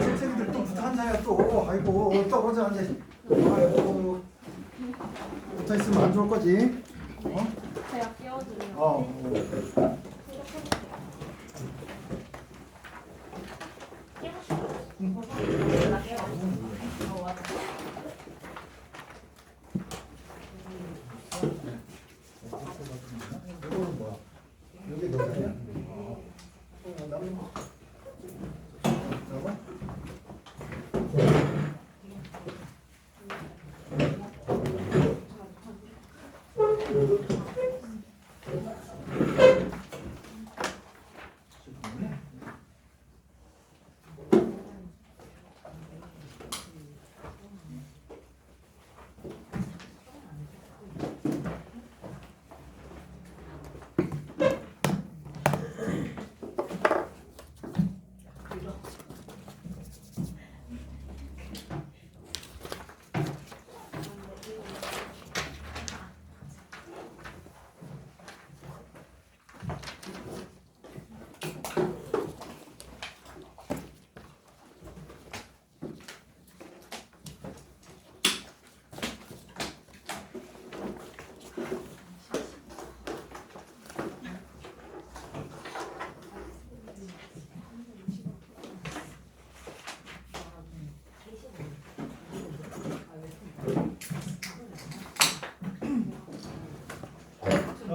책생들 또 붙어 앉아요 또. 아이고 또 혼자 앉아. 아이고 붙어 있으면 안 좋을 거지. 어? 제가 끼워드려요. 이거는 뭐야? 여기 넣어야 남는 거.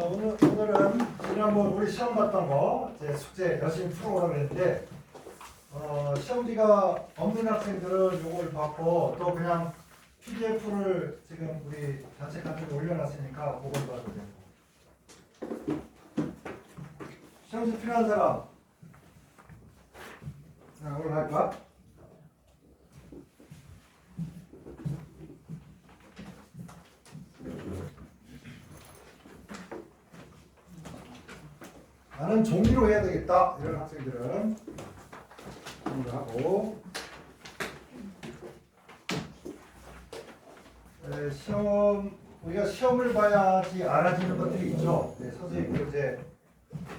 오늘은 지난번 우리 시험 봤던 거 이제 숙제 열심히 풀어오라고 했는데 시험지가 없는 학생들은 이걸 받고 또 그냥 PDF를 지금 우리 단체 카톡에 올려놨으니까 그걸 봐도 되고. 시험지 필요한 사람? 오늘 할까? 나는 종이로 해야 되겠다 이런 학생들은 종이로 하고, 우리가 시험을 봐야지 알아지는 것들이 있죠. 선생님도 이제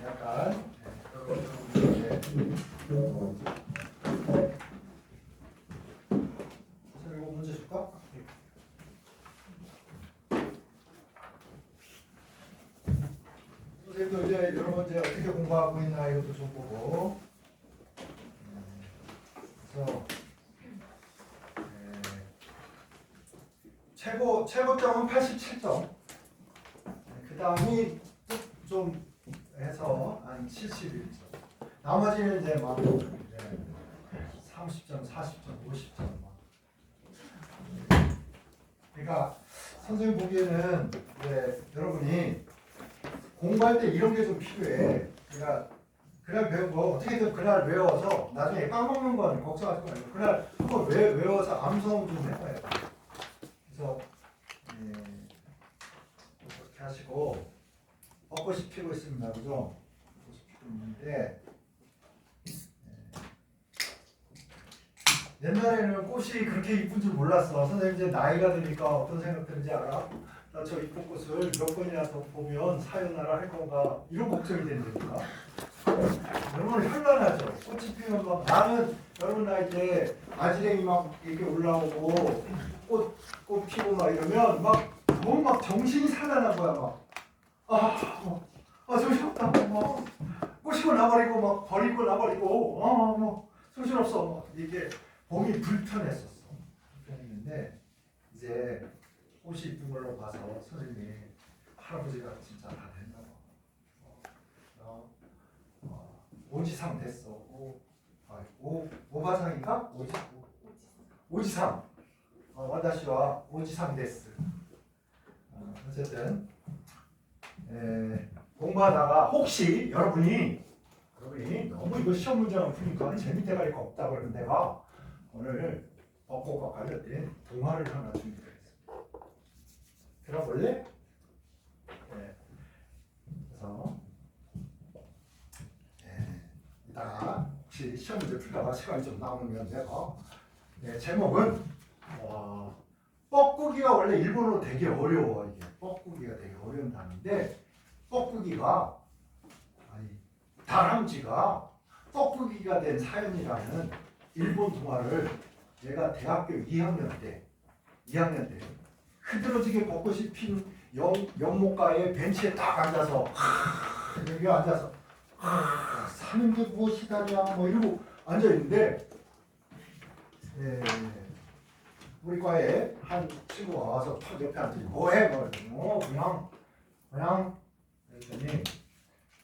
약간 선생님 이거 문제 줄까? 선생님도 이제 여러분 이제 어떻게 공부하고 있나 이것도 좀 보고. 그래서 최고점은 87점. 그 다음이 좀 해서 한 71점. 나머지는 이제 막 30점, 40점, 50점 막. 그러니까 선생님 보기에는 이제 여러분이 공부할 때 이런 게 좀 필요해. 그러니까 그날 배운 거 어떻게든 그날 외워서 나중에 까먹는 건 걱정하지 말고 그날 한번 외워서 암송 좀 해봐요. 그래서 그렇게 하시고. 벚꽃이 피고 있습니다. 그죠? 벚꽃이 피고 있는데 옛날에는 꽃이 그렇게 이쁜 줄 몰랐어. 선생님 이제 나이가 드니까 어떤 생각 드는지 알아? 나 저 이쁜 꽃을 몇 번이나 더 보면 사요나라 할 건가 이런 걱정이 된다니까. 여러분 현란하죠. 꽃이 피면 막 나는 여러분 나이 때 아지랭이 막 이렇게 올라오고 꽃 피고 막 이러면 막 너무 막 정신이 살아난 거야 막. 정신없다. 꼬시고 나버리고 막 버리고 나버리고 정신없어. 이게 몸이 불편했었어. 불편했는데 이제 꽃이 이쁜 걸로 봐서 선생님이 할아버지가 진짜 다 됐나 봐. 오지상 됐어. 오바상인가? 오지상. 와다시와 오지상 됐어. 어쨌든 공부하다가 혹시 여러분이 너무 이거 시험 문제만 푸니까 재밌게 갈 거 없다고 그러면 내가 오늘 벚꽃과 관련된 동화를 하나 준비했습니다. 들어볼래? 그래서 이따가 혹시 시험 문제 풀다가 시간이 좀 남으면 내가 제목은 뻐꾸기가 원래 일본어로 되게 어려워 이게. 뻐꾸기가 되게 어려운 단어인데 뻐꾸기가 아니 다람쥐가 뻐꾸기가 된 사연이라는 일본 동화를 내가 대학교 2학년 때 흐드러지게 벚꽃이 핀 연못가에 벤치에 딱 앉아서 여기 앉아서 사는 게 무엇이다냐 뭐 이러고 앉아있는데 우리 과에 한 친구가 와서 탁 옆에 앉더니 뭐해? 그냥 그랬더니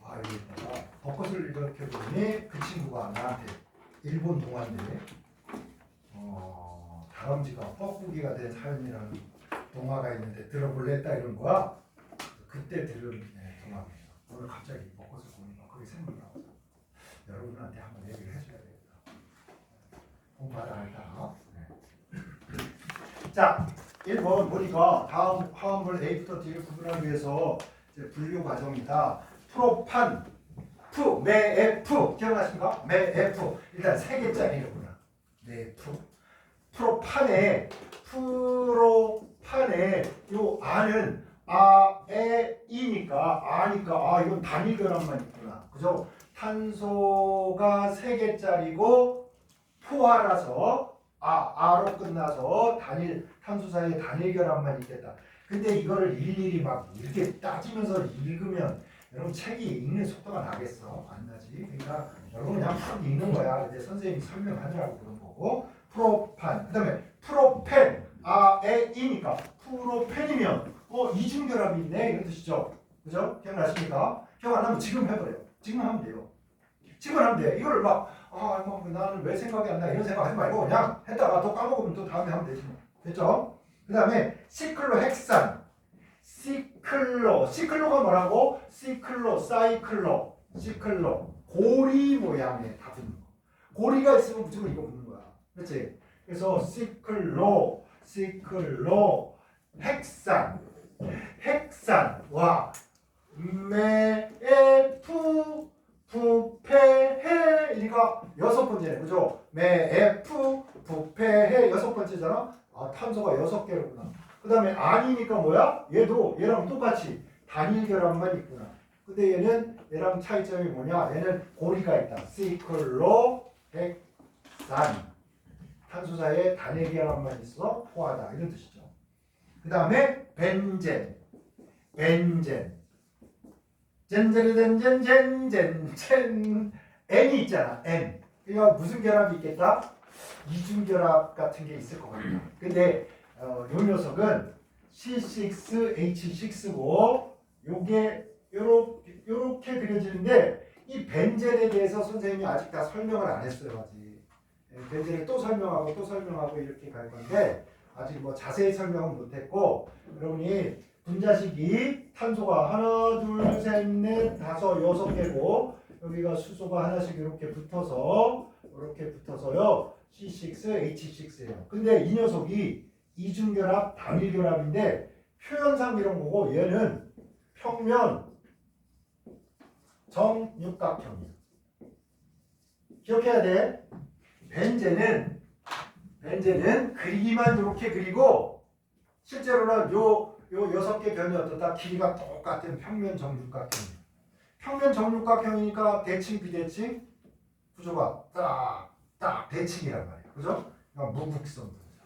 여기다가 벚꽃을 이렇게 보니 그 친구가 나한테 일본 동화인데 다람쥐가 뻐꾸기가 된 사연이라는 동화가 있는데 들어볼래 했다 이런 거야. 그때 들은 동화예요. 오늘 갑자기 벚꽃을 보니까 그게 생각나서 여러분한테 한번 얘기를 해줘야 되겠다. 공부하다 알다. 자, 1번 우리가 다음 화음을 A부터 D를 구분하기 위해서 이제 분류 과정이다. 프로판, 매F 기억나십니까? 매F 일단 세 개짜리로구나. 매F 프로판에 요 아는 이니까 이건 단일 결합만 있구나. 그죠? 탄소가 세 개짜리고 포화라서 아로 끝나서 탄소 사이에 단일 결합만 있겠다. 근데 이거를 일일이 막 이렇게 따지면서 읽으면 여러분 책이 읽는 속도가 나겠어? 안 나지? 그러니까 여러분 그냥 푹 읽는 거야. 이제 선생님이 설명하느라고 그런 거고. 프로판, 그 다음에 프로펜, 이니까 프로펜이면 이중결합이 있네 이런 뜻이죠. 그죠? 기억나십니까? 기억 안 나면 지금 해버려요. 지금 하면 돼요. 지금 하면 돼. 이걸 막 나는 왜 생각이 안 나 이런 생각 하지 말고 그냥 했다가 또 까먹으면 또 다음에 하면 되지 뭐. 됐죠? 그 다음에 시클로헥산, 시클로가 뭐라고? 사이클로 고리 모양의 다 붙는 거. 고리가 있으면 무조건 이거 붙는 거야. 그렇지? 그래서 헥산와 매에프 부패해 이니까 여섯 번째네. 그죠? 매에프 부패해 여섯 번째잖아. 탄소가 여섯 개로구나. 그 다음에 아니니까 뭐야? 얘랑 똑같이 단일 결합만 있구나. 근데 얘랑 차이점이 뭐냐? 얘는 고리가 있다. 시클로헥산 탄소 사이에 단일 결합만 있어 포화다 이런 뜻이죠. 그 다음에 벤젠 N이 있잖아. N. 그러니까 무슨 결합이 있겠다? 이중 결합 같은 게 있을 것 같다. 근데 요 녀석은 C6H6고 요게 요렇게 그려지는데 이 벤젠에 대해서 선생님이 아직 다 설명을 안 했어요. 아직. 벤젠을 또 설명하고 이렇게 갈 건데 아직 뭐 자세히 설명은 못 했고 여러분이 분자식이 탄소가 하나, 둘, 셋, 넷, 다섯, 여섯 개고 여기가 수소가 하나씩 이렇게 붙어서요. C6H6예요. 근데 이 녀석이 이중결합, 단일결합인데 표현상 이런 거고 얘는 평면 정육각형이에요. 기억해야 돼. 벤젠은 그리기만 이렇게 그리고 실제로는 요 여섯 개 변이 어떻다? 길이가 똑같은 평면 정육각형이에요. 평면 정육각형이니까 대칭 비대칭 구조가 딱 대칭이란 말이에요. 그죠? 그러니까 무극성 분자.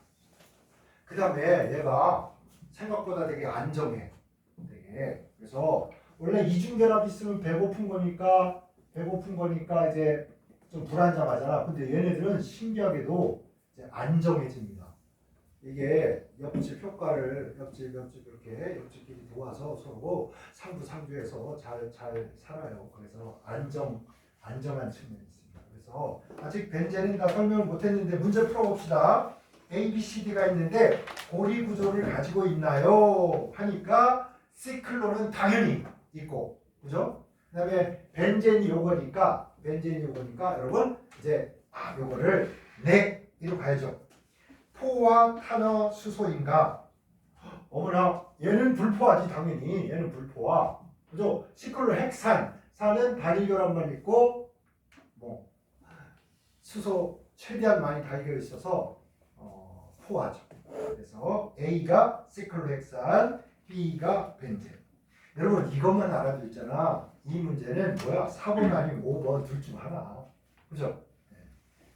그 다음에 얘가 생각보다 되게 안정해. 그래서 원래 이중결합 있으면 배고픈 거니까 이제 좀 불안정하잖아. 근데 얘네들은 신기하게도 이제 안정해집니다. 이게 옆집 효과를 옆집 이렇게 옆집끼리 도와서 서로 상부상조해서 잘 살아요. 그래서 안정한 측면이 있습니다. 그래서 아직 벤젠은 다 설명을 못했는데 문제 풀어봅시다. A, B, C, D가 있는데 고리 구조를 가지고 있나요? 하니까 시클로는 당연히 있고, 그죠? 그다음에 벤젠이 요거니까 여러분 이제 요거를 이로 가야죠. 포화, 탄화, 수소인가? 어머나, 얘는 불포화지 당연히. 얘는 불포화. 그죠? 시클로헥산은 단일결합만 있고 뭐 수소 최대한 많이 달겨 있어서 포화죠. 그래서 A가 시클로헥산, B가 벤젠. 여러분 이것만 알아도 있잖아. 이 문제는 뭐야? 4번 아니면 5번 둘 중 하나. 그죠?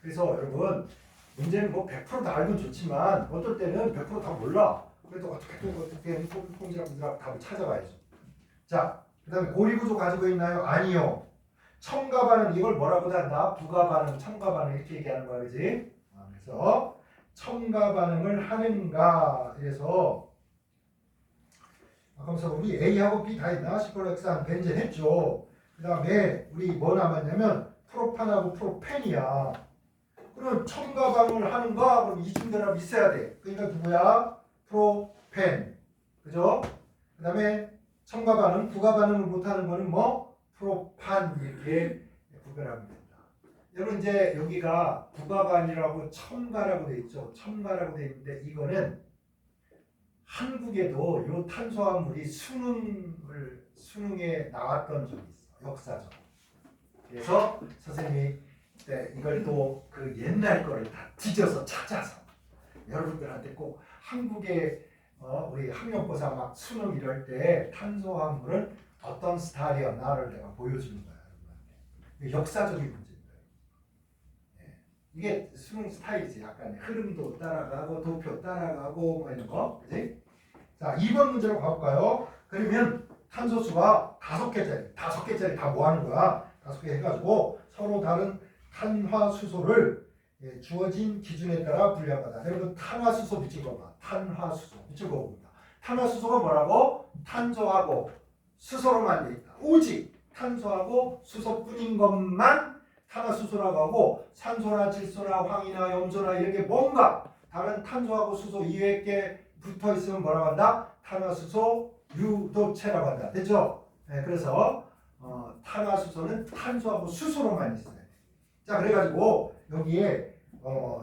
그래서 여러분 문제는 뭐 100%다 알면 좋지만 어떨 때는 100%다 몰라. 그래도 어떻게 꼼지락꼼지락 답을 찾아가야죠. 자, 그 다음에 고리구조 가지고 있나요? 아니요. 첨가 반응 이걸 뭐라고 한다? 부가 반응, 첨가 반응 이렇게 얘기하는 거야, 그지? 그래서 첨가 반응을 하는가 그래서 그래서 우리 A하고 B 다 있나? 시클로헥산 벤젠 했죠. 그 다음에 우리 뭐 남았냐면 프로판하고 프로펜이야. 그럼 첨가 반응을 하는가? 그럼 이중결합 있어야 돼. 그러니까 누구야? 프로펜. 그죠? 그 다음에 첨가 반응, 부가 반응을 못하는 거는 뭐? 프로판 이렇게 구별하면 된다. 여러분 이제 여기가 부가가 아니라고 첨가라고 돼 있죠. 첨가라고 돼 있는데 이거는 한국에도 이 탄수화물이 수능에 나왔던 적이 있어. 역사적. 그래서 선생님이 이걸 또 그 옛날 거를 다 뒤져서 찾아서 여러분들한테 꼭 한국의 우리 학력고사 막 수능 이럴 때 탄수화물은 어떤 스타일이었나를 내가 보여주는 거야. 여러분한테. 역사적인 문제입니다. 네. 이게 수능 스타일이지. 약간 흐름도 따라가고 도표 따라가고 뭐 이런 거. 그지? 자, 2번 문제로 가볼까요? 그러면 탄소수가 5개짜리 다 뭐 하는 거야? 5개 해가지고 서로 다른 탄화수소를 주어진 기준에 따라 분류하다. 여러분 탄화수소 밑줄 그어봐. 탄화수소 밑줄 그어봅니다. 탄화수소가 뭐라고? 탄소하고 수소로만 돼 있다. 오직 탄소하고 수소뿐인 것만 탄화수소라고 하고 산소나 질소나 황이나 염소나 이런 게 뭔가 다른 탄소하고 수소 이외의 게 붙어 있으면 뭐라고 한다? 탄화수소 유도체라고 한다. 됐죠? 네, 그래서 탄화수소는 탄소하고 수소로만 있어요. 자, 그래가지고 여기에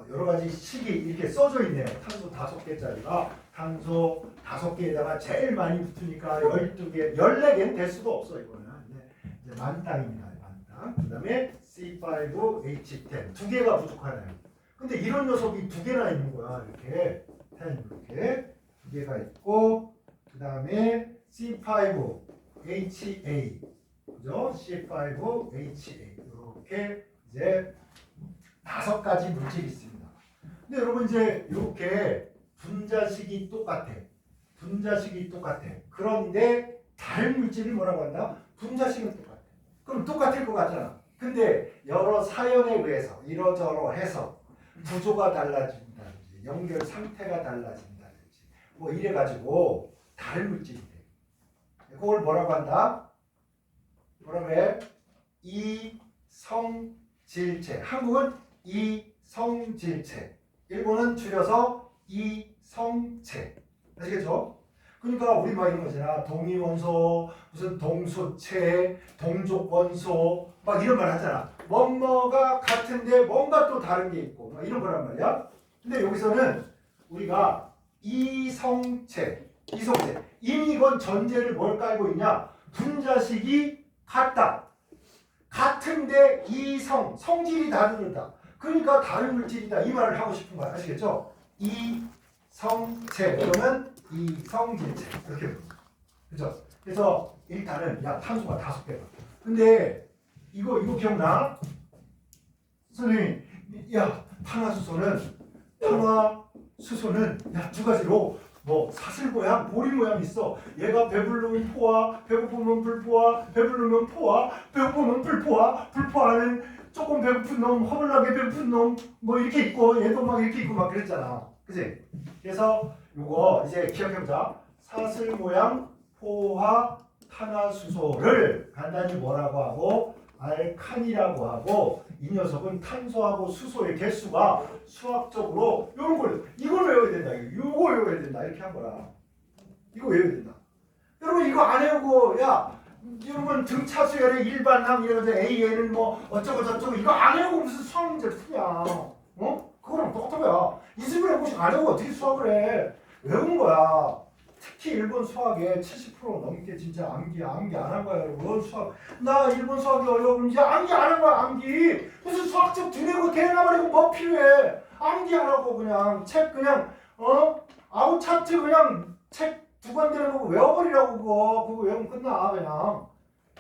여러 가지 식이 이렇게 써져 있네요. 탄소 5개짜리가 탄소 5개에다가 제일 많이 붙으니까 12개, 14개는 될 수도 없어 이거는. 이제 만땅입니다. 만땅. 그 다음에 C5H10 2개가 부족하네요. 근데 이런 녀석이 2개나 있는 거야. 이렇게 10 이렇게 2개가 있고 그 다음에 C5HA 그죠? C5HA 이렇게 이제 5가지 물질이 있습니다. 근데 여러분 이제 이렇게 분자식이 똑같아. 그런데 다른 물질이 뭐라고 한다? 분자식은 똑같아. 그럼 똑같을 것 같잖아. 근데 여러 사연에 의해서 이러저러 해서 구조가 달라진다든지 연결 상태가 달라진다든지 뭐 이래가지고 다른 물질이 돼. 그걸 뭐라고 한다? 뭐라고 해? 이성질체. 한국은 이성질체. 일본은 줄여서 이성체. 아시겠죠? 그러니까 우리 막 이런 거잖아. 동위원소, 무슨 동소체, 동족원소 막 이런 말 하잖아. 뭐가 같은데 뭔가 또 다른 게 있고 막 이런 거란 말이야. 근데 여기서는 우리가 이성체. 이미 이건 전제를 뭘 깔고 있냐? 분자식이 같다. 같은데 성질이 다르다. 그러니까 다른 물질이다. 이 말을 하고 싶은 거야. 아시겠죠? 이성체 그러면 이성질체 이렇게 봅니다. 그죠? 그래서 일단은 야 탄소가 5개다. 근데 이거 기억나? 선생님, 야 탄화수소는 야 2가지로 뭐 사슬 모양, 보리 모양 있어. 얘가 배부르면 포화, 배고프면 불포화, 배부르면 포화, 배고프면 불포화, 불포화는 조금 배고픈 놈, 허물나게 배고픈 놈, 뭐 이렇게 있고 얘도 막 이렇게 있고 막 그랬잖아. 그치? 그래서 요거 이제 기억해보자. 사슬 모양 포화 탄화수소를 간단히 뭐라고 하고 알칸이라고 하고 이 녀석은 탄소하고 수소의 개수가 수학적으로 이걸 외워야 된다. 이거 외워야 된다. 이렇게 한 거라. 이거 외워야 된다. 여러분 이거 안 외우고 여러분 등차수열의 일반항 이러면서 AN은 뭐 어쩌고 저쩌고 이거 안 외우고 무슨 수학 문제를 푸냐. 그거랑 똑같은 거야. 20분에 5씩 안 외우고 어떻게 수학을 해. 외운 거야. 특히 일본 수학에 70% 넘게 진짜 암기 안 한 거야 여러분. 수학 나 일본 수학이 어려우면 이제 암기 안 한 거야. 암기 무슨 수학적 두뇌고 대나버리고 뭐 필요해. 암기 안 하고 그냥 책 그냥 아웃 차트 그냥 책 두 번 되는 거 외워버리라고 그거 외우면 끝나 그냥.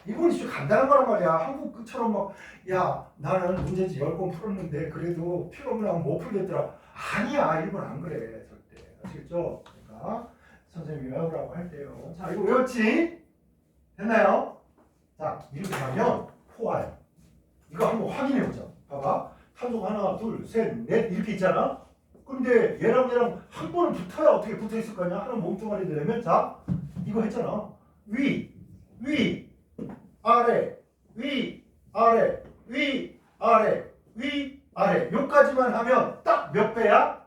이건 진짜 간단한 거란 말이야. 한국처럼 막 야 나는 문제지 10번 풀었는데 그래도 필요없는 하면 못 풀겠더라. 아니야 이건 안 그래 절대. 아시겠죠? 그러니까 선생님이 외우라고 할 때요. 자 이거 외웠지? 됐나요? 자 이렇게 하면 포화야. 이거 한번 확인해 보자. 봐봐. 탄소가 하나 둘 셋 넷 이렇게 있잖아. 근데 얘랑 한 번은 붙어야 어떻게 붙어 있을 거냐? 하나 몸뚱아리 되려면 자 이거 했잖아. 위 아래 위 아래 위 아래 위 아래 요까지만 하면 딱 몇 배야?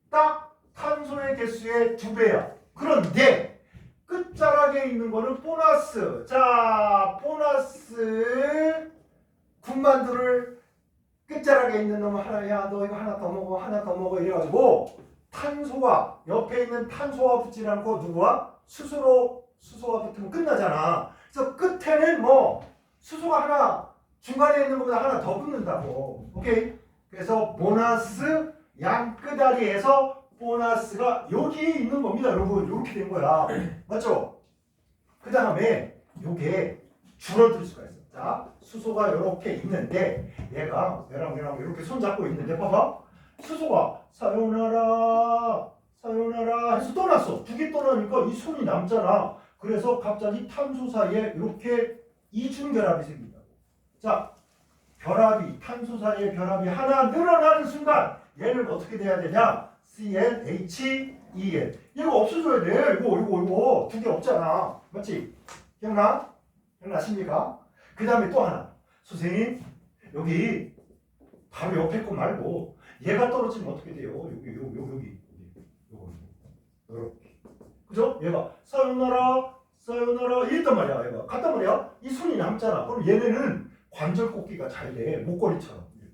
딱 탄소의 개수의 2배야. 그런데 끝자락에 있는 거는 보너스. 자 보너스 군만두를 끝자락에 있는 놈 하나야. 너 이거 하나 더 먹어 하나 더 먹어 이래가지고 탄소와 옆에 있는 탄소와 붙지 않고 누구와? 수소와 붙으면 끝나잖아. 그래서 끝에는 뭐 수소가 하나 중간에 있는 것보다 하나 더 붙는다고. 오케이? 그래서 보너스 양 끝다리에서 보너스가 여기에 있는 겁니다 여러분. 이렇게 된 거야. 맞죠? 그 다음에 요게 줄어들 수가 있어. 자 수소가 이렇게 있는데 얘랑 이렇게 손 잡고 있는데 봐봐. 수소가 사요나라 해서 떠났어. 2개 떠나니까 이 손이 남잖아. 그래서 갑자기 탄소 사이에 이렇게 이중결합이 생긴다고. 자 탄소 사이에 결합이 하나 늘어나는 순간 얘는 어떻게 돼야 되냐? CnHen. 얘가 없어져야 돼. 이거 2개 없잖아. 맞지? 기억나십니까? 그 다음에 또 하나. 선생님 여기 바로 옆에 거 말고 얘가 떨어지면 어떻게 돼요? 여기 이렇게. 그죠? 얘가 사요나라 이랬단 말이야. 얘가 갔단 말이야. 이 손이 남잖아. 그럼 얘네는 관절 꽂기가 잘 돼. 목걸이처럼 이렇게.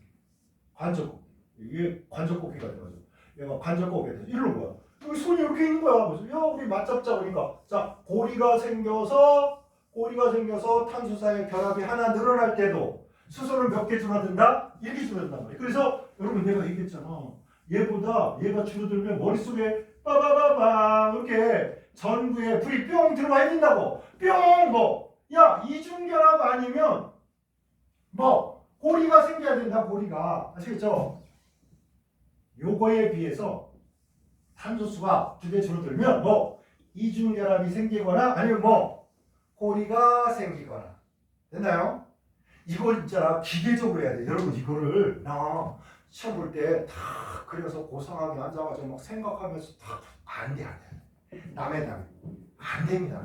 관절 꽂기. 이게 관절 꽂기가 돼가지고 얘가 관절 꽂기가 돼. 이러는 거야. 여기 손이 이렇게 있는 거야. 그래서 야 우리 맞잡자 그러니까 자 고리가 생겨서 탄소 사이의 결합이 하나 늘어날 때도 수소는 몇 개 줄어든다? 1개 줄어든단 말이야. 그래서 여러분 내가 얘기했잖아. 얘가 줄어들면 머릿속에 빠바바바 이렇게 전구에 불이 뿅 들어와야 된다고. 뿅 뭐. 야 이중결합 아니면 뭐 고리가 생겨야 된다. 고리가. 아시겠죠? 요거에 비해서 탄소수가 2개 줄어들면 뭐 이중결합이 생기거나 아니면 뭐 고리가 생기거나. 됐나요? 이걸 진짜 기계적으로 해야 돼. 여러분 이거를 나 시험 볼 때 다 그려서 고상하게 앉아가지고 막 생각하면서 다 안 돼. 남의 안 됩니다.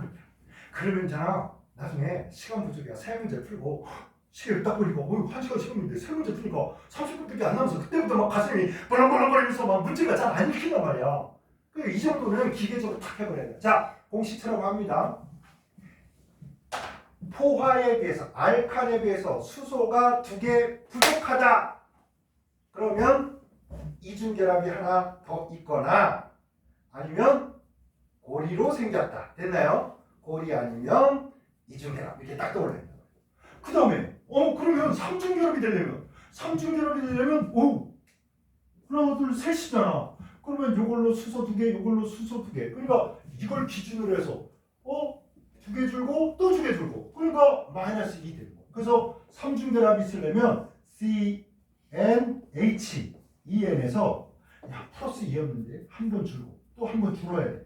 그러면 잖아 나중에 시간 부족이야. 3문제 풀고 시계를 딱 보니까 1시간 시간인데 3문제 풀니까 30분밖에 안 남아서 그때부터 막 가슴이 벌렁벌렁거리면서 막 문제가 잘 안 읽힌단 말이야. 이 정도는 기계적으로 탁 해버려야 돼. 자 공식처럼 합니다. 포화에 비해서 알칸에 비해서 수소가 2개 부족하다. 그러면 이중결합이 하나 더 있거나 아니면 고리로 생겼다. 됐나요? 고리 아니면 이중결합 이렇게 딱 떠올려야 돼요. 그 다음에 그러면 삼중결합이 되려면 하나 둘 셋이잖아. 그러면 이걸로 수소 2개 이걸로 수소 2개. 그러니까 이걸 기준으로 해서 2개 줄고 또 2개 줄고 그러니까 마이너스 2 되는 거. 그래서 삼중결합이 있으려면 CnHen에서 야 플러스 2였는데 한 번 줄고 또 한 번 줄어야 돼.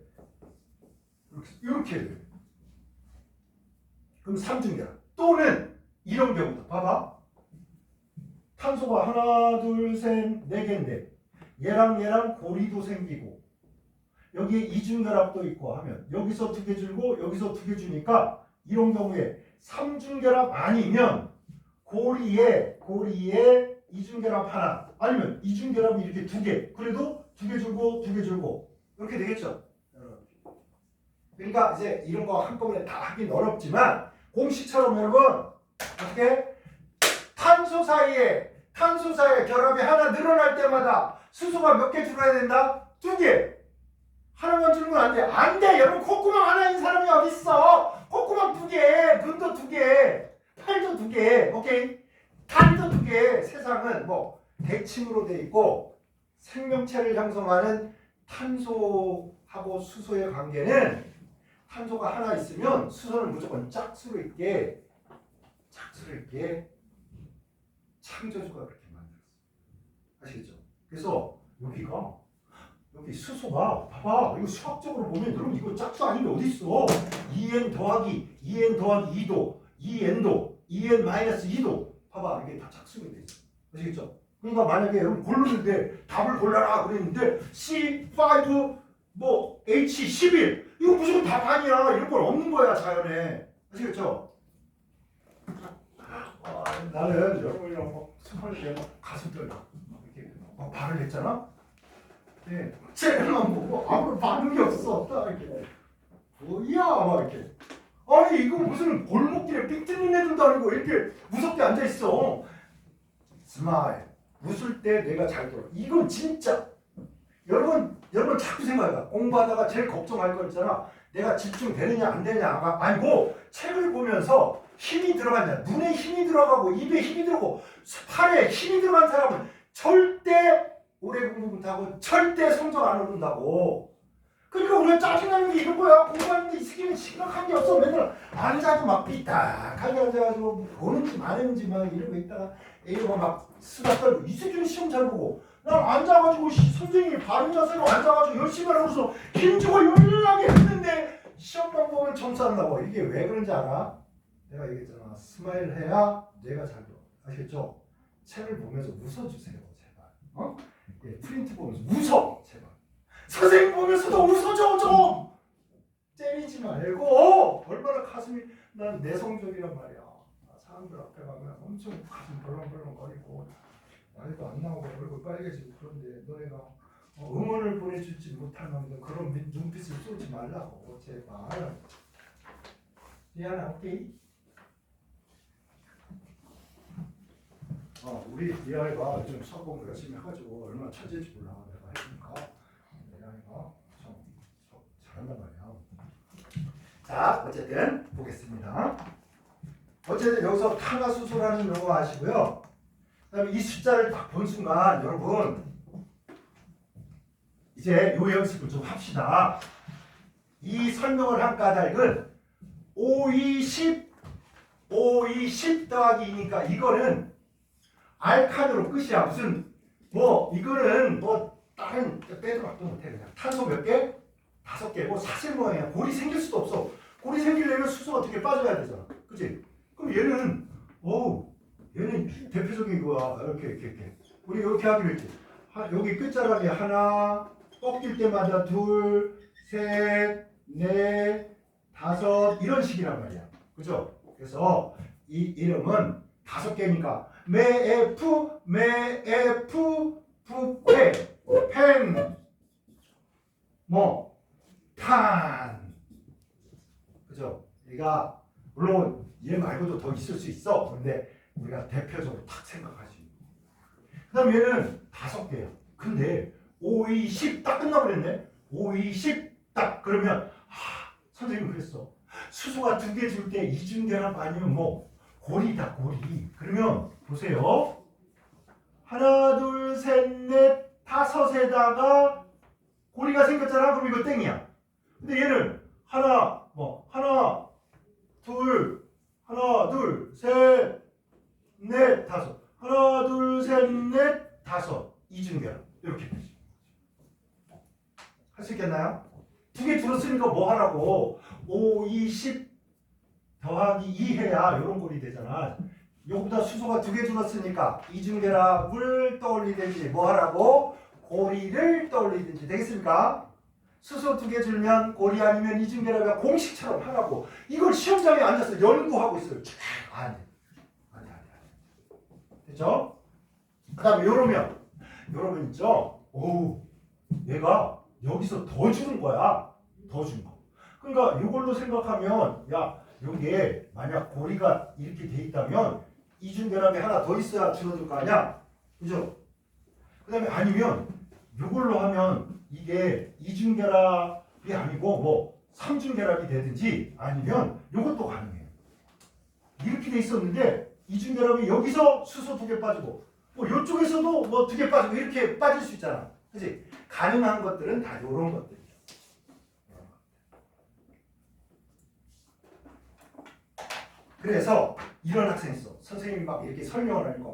이렇게 돼. 그럼 삼중결합. 또는 이런 경우도 봐봐. 탄소가 하나 둘 셋 네 개인데 얘랑 고리도 생기고 여기에 이중결합도 있고 하면 여기서 2개 줄고 여기서 2개 주니까 이런 경우에 삼중결합 아니면 고리에 이중결합 하나 아니면 이중결합이 이렇게 2개 그래도 2개 줄고 이렇게 되겠죠. 그러니까 이제 이런 거 한꺼번에 다 하긴 어렵지만 공식처럼 여러분 어떻게 탄소 사이에 결합이 하나 늘어날 때마다 수소가 몇 개 줄어야 된다? 2개. 하나만 줄면 안 돼. 안 돼. 여러분 콧구멍 하나인 사람이 어디 있어? 콧구멍 2개, 눈도 2개, 팔도 2개. 오케이? 다리도 2개. 세상은 뭐 대칭으로 돼 있고 생명체를 형성하는 탄소하고 수소의 관계는 탄소가 하나 있으면 수소는 무조건 짝수로 있게 창조주가 그렇게 만들었어. 아시겠죠? 그래서 여기 수소가 봐봐, 이거 수학적으로 보면 여러분 이거 짝수 아닌 게 어디 있어? 2n 더하기 2도 2n도 2n 마이너스 2도 봐봐, 이게 다 짝수가 돼 있어. 아시겠죠? 그러니까 만약에 여러분 고르는데 답을 골라라 그랬는데 C5 뭐 H11 이거 무조건 답 아니야. 이런 건 없는 거야 자연에. 아시겠죠? 나는 여러분이랑 막 수학할 때 가슴 떨려. 이렇게 막 말을 했잖아. 네, 쟤만 보고 아무런 반응이 없어. 딱 이렇게 뭐야 막 이렇게. 아니 이거 무슨 골목길에 삑 뜯는 애들도 아니고 이렇게 무섭게 앉아 있어. 스마일. 웃을 때 내가 잘 들어. 이건 진짜 여러분 자꾸 생각해봐. 공부하다가 제일 걱정할 거 있잖아. 내가 집중되느냐 안 되느냐가 아니고 책을 보면서 힘이 들어가냐, 눈에 힘이 들어가고 입에 힘이 들어가고 팔에 힘이 들어간 사람은 절대 오래 공부 못하고 절대 성적 안 오른다고. 그러니까 우리가 짜증나는 게 이런 거야. 공부하는데 이 새끼는 심각한 게 없어. 맨날 앉아도 막 삐딱하게 앉아가지고 보는지 마는지 막 이러고 있다가 이러고 막 수다 떨고 이 새끼는 시험 잘 보고 난 앉아가지고 선생님이 바른 자세로 앉아가지고 열심히 하고서 힘주고 열나게 했는데 시험만 보면 점수 안 나고. 이게 왜 그런지 알아? 내가 얘기했잖아. 스마일 해야 뇌가 잘 돌아. 아시겠죠? 책을 보면서 웃어주세요 제발. 어? 예, 프린트 보면서 웃어 제발. 선생님 보면서도 웃어줘 좀. 때리지 말고. 얼마나 가슴이 난 내성적이란 말이야. 사람들 앞에 가면 엄청 가슴 벌렁벌렁거리고 말도 안 나오고 얼굴 빨개지고. 그런데 너네가 응원을 보내주지 못할 만큼 그런 눈빛을 쏘지 말라고 제발. 미안해. 오케이? 우리 리아이가 요즘 수학 공부 열심히 해가지고 얼마나 천재인지 몰라. 내가 해주니까 리아이가 참 잘한단 말이야. 자, 어쨌든 보겠습니다. 어쨌든 여기서 탄화수소라는 용어 아시고요. 그다음에 이 숫자를 딱 본 순간 여러분 이제 요 연습을 좀 합시다. 이 설명을 한 까닭은 5, 2, 10 더하기 2니까 이거는 알칸으로 끝이야. 무슨 이거는 다른 빼도 박도 못해. 그냥 탄소 몇 개? 5개고 사실 모양이야. 골이 생길 수도 없어. 골이 생기려면 수소가 2개 빠져야 되잖아. 그치? 그럼 얘는 대표적인 거야. 이렇게 우리 이렇게 하기로 했지. 여기 끝자락에 하나, 꺾일 때마다 둘, 셋, 넷, 5 이런 식이란 말이야. 그죠? 그래서 이 이름은 5개니까 메에프 펜 탄. 그죠? 얘가 물론 얘 말고도 더 있을 수 있어. 그런데 우리가 대표적으로 딱 생각하지. 그 다음 얘는 5개야. 근데 5, 2, 10 딱 끝나버렸네. 5, 2, 10 딱. 그러면 선생님 그랬어. 수소가 2개 줄 때 이중결합 아니면 골이다 골이. 그러면 보세요. 하나 둘 셋 넷 5에다가 골이가 생겼잖아. 그럼 이거 땡이야. 근데 얘는 하나 둘 셋 넷 5 하나 둘 셋 넷 5 이중결합 이렇게 되지. 할 수 있겠나요? 2개 줄었으니까 뭐 하라고? 5, 2, 10 더하기 2 해야 이런 꼴이 되잖아. 요거보다 수소가 2개 줄었으니까 이중결합을 떠올리든지 뭐 하라고? 고리를 떠올리든지 되겠습니까? 수소 2개 줄면 고리 아니면 이중결합이야. 공식처럼 하라고. 이걸 시험장에 앉아서 연구하고 있어요. 아니. 됐죠? 그 다음에 요러면 있죠? 얘가 여기서 더 주는 거야. 더 준 거. 그러니까 이걸로 생각하면 요게 만약 고리가 이렇게 돼 있다면 이중결합이 하나 더 있어야 줄어들 거 아니야? 그죠? 그 다음에 아니면 요걸로 하면 이게 이중결합이 아니고 삼중결합이 되든지 아니면 요것도 가능해요. 이렇게 돼 있었는데 이중결합이 여기서 수소 2개 빠지고 요쪽에서도 2개 빠지고 이렇게 빠질 수 있잖아. 그치? 가능한 것들은 다 요런 것들이죠. 그래서 이런 학생이 있어. 선생님이 막 이렇게 설명을 하니까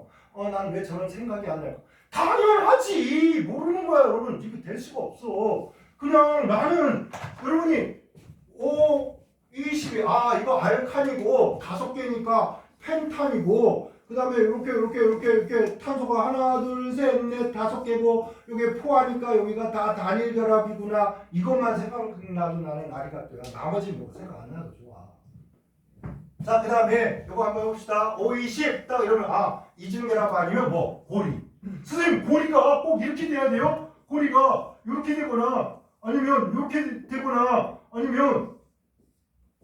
난 왜 저런 생각이 안 날까? 당연하지. 모르는 거야 여러분. 이게 될 수가 없어. 그냥 나는 여러분이 20이 이거 알칸이고 5개니까 펜탄이고 그 다음에 이렇게 탄소가 하나 둘 셋 넷 5개고 이게 포하니까 여기가 다 단일 결합이구나 이것만 생각나도 나는 알이 같아요. 나머지 뭐 생각 안 나도 좋아. 자, 그 다음에 이거 한번 해봅시다. 5, 20 딱 이러면 이중결합 아니면 뭐 고리. 선생님 고리가 꼭 이렇게 돼야 돼요? 고리가 이렇게 되거나 아니면 이렇게 되거나 아니면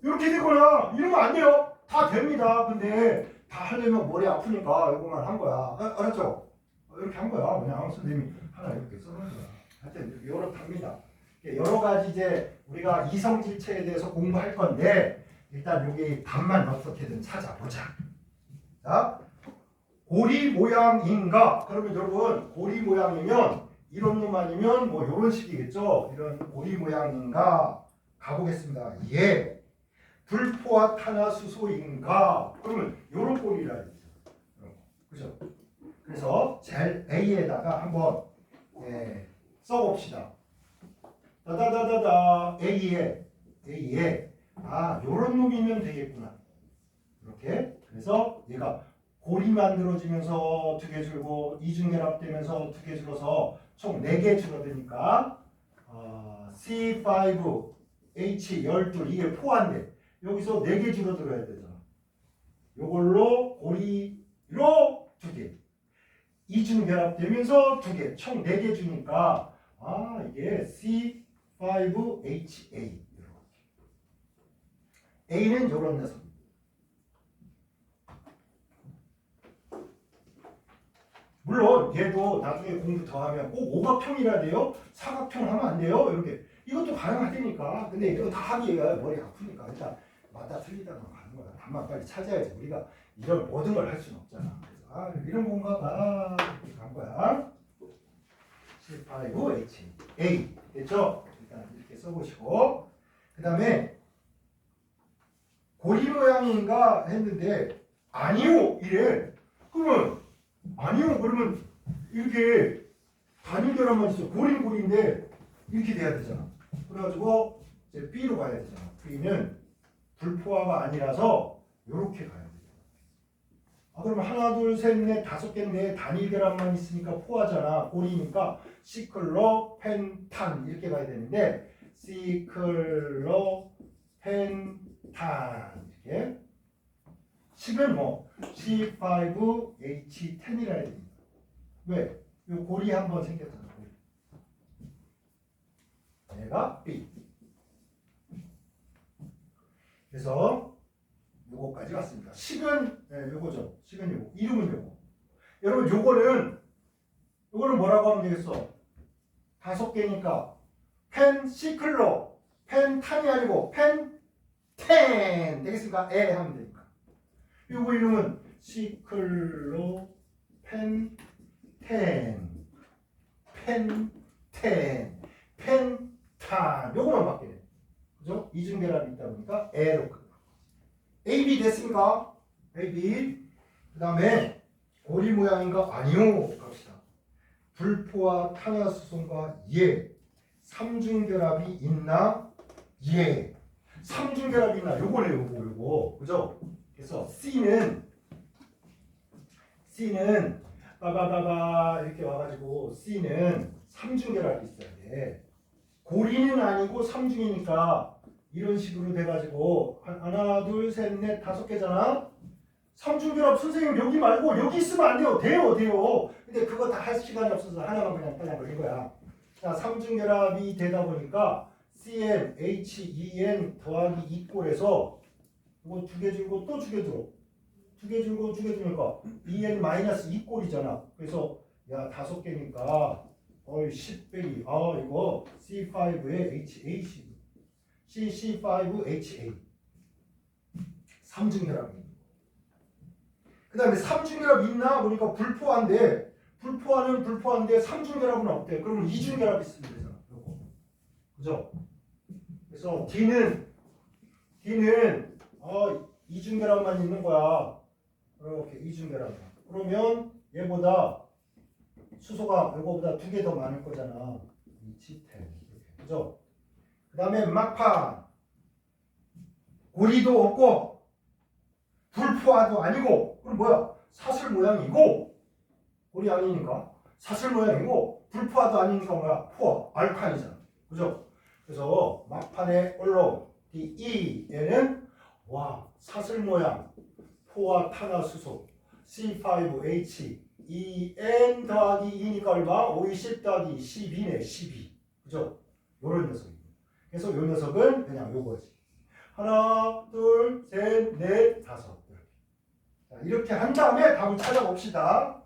이렇게 되거나 이러면 안 돼요. 다 됩니다. 근데 다 하려면 머리 아프니까 이거만 한 거야. 알았죠? 이렇게 한 거야. 그냥 선생님이 하나 이렇게 써놓은 거야. 하여튼 이렇게 여러 답니다. 여러 가지 이제 우리가 이성질체에 대해서 공부할 건데 일단 여기 답만 어떻게든 찾아보자. 자, 고리 모양인가? 그러면 여러분 고리 모양이면 이런 놈 아니면 뭐 이런 식이겠죠? 이런 고리 모양인가? 가보겠습니다. 예. 불포화 탄화수소인가? 그러면 이런 고리라 했죠. 그죠? 그래서 젤 A에다가 한번 써봅시다. 다다다다다 A에 요런 놈이면 되겠구나. 이렇게. 그래서 얘가 골이 만들어지면서 2개 줄고 이중결합되면서 2개 줄어서 총 4개 줄어드니까 C5H12 이게 포화인데 여기서 4개 줄어들어야 되잖아. 요걸로 고리로 2개 이중결합되면서 2개 총 4개 주니까 이게 C5HA A는 요런 녀석. 물론 얘도 나중에 공부 더 하면 꼭 오각형이라 돼요. 사각형 하면 안 돼요. 이렇게 이것도 가능하다니까. 근데 이거 다 하기가 머리 아프니까 일단 맞다 틀리다가 가는 거야. 답만 빨리 찾아야지. 우리가 이런 모든 걸 할 수는 없잖아. 그래서 이런 건가 봐. 이렇게 간 거야. C5HA 됐죠? 일단 이렇게 써보시고 그 다음에 고리 모양인가 했는데 아니요 이래. 그러면 아니요 그러면 이렇게 단일 결합만 있어. 고리인데 이렇게 돼야 되잖아. 그래가지고 이제 B로 가야 되잖아. B는 불포화가 아니라서 이렇게 가야 돼. 그러면 하나 둘 셋 넷 5개인데 단일 결합만 있으니까 포화잖아. 고리니까 시클로펜탄 이렇게 가야 되는데 시클로펜탄 이렇게 식은 뭐 C5H10이라 해야 됩니다. 왜? 이 고리 한번 생겼잖아. 얘가 B. 그래서 요거까지 왔습니다. 식은 요거죠. 식은 요거. 이름은 요거. 여러분 요거는 뭐라고 하면 되겠어? 5개니까 펜시클로 펜탄이 아니고 펜텐 되겠습니까? 하면 되니까. 요거 이름은 시클로 펜텐 펜탄 요거만 바뀌네. 그죠? 이중결합이 있다 보니까 에로 AB 됐습니까? AB 그 다음에 고리 모양인가? 아니요. 갑시다. 불포화 탄화수소인가? 예. 삼중결합이 있나? 예. 삼중결합이 있나? 요거네요. 요거 그죠? 그래서 C는 빠바바바 이렇게 와가지고 C는 삼중결합이 있어야 돼. 고리는 아니고 삼중이니까 이런 식으로 돼가지고 하나 둘 셋 넷 5개잖아. 삼중결합 선생님 여기 말고 여기 있으면 안 돼요. 돼요. 근데 그거 다 할 시간이 없어서 하나만 그냥 걸린 거야. 자, 삼중결합이 되다 보니까 CnHen 더하기 2꼴에서 이거 2개 줄고 또 2개 들어. 2개 줄고 2개 들으니까 En 마이너스 2꼴이잖아. 그래서 야 5개니까 10 빼기 이거 C5에 HAC C5HA 삼중결합이. 그 다음에 삼중결합이 있나 보니까 불포화인데 불포화는 불포화인데 삼중결합은 없대. 그러면 이중결합이 있으면 되잖아. 요거. 그죠? 그래서 D는 이중계란만 있는 거야. 이렇게 이중계란. 그러면 얘보다 수소가 이거보다 2개 더 많을 거잖아. 이 G10. 그죠? 그 다음에 막판. 고리도 없고 불포화도 아니고 그럼 뭐야? 사슬 모양이고 고리 아니니까 사슬 모양이고 불포화도 아니니까 뭐야? 포화. 알칸이잖아. 그죠? 그래서 막판에 올라온 이 얘는 와 사슬 모양 포화 탄화수소 C5H 2N 더하기 2니까 얼마? 50 더하기 12네 12 그죠? 요런 녀석이고 그래서 요 녀석은 그냥 요거지 하나 둘 셋 넷 다섯 이렇게 한 다음에 답을 찾아봅시다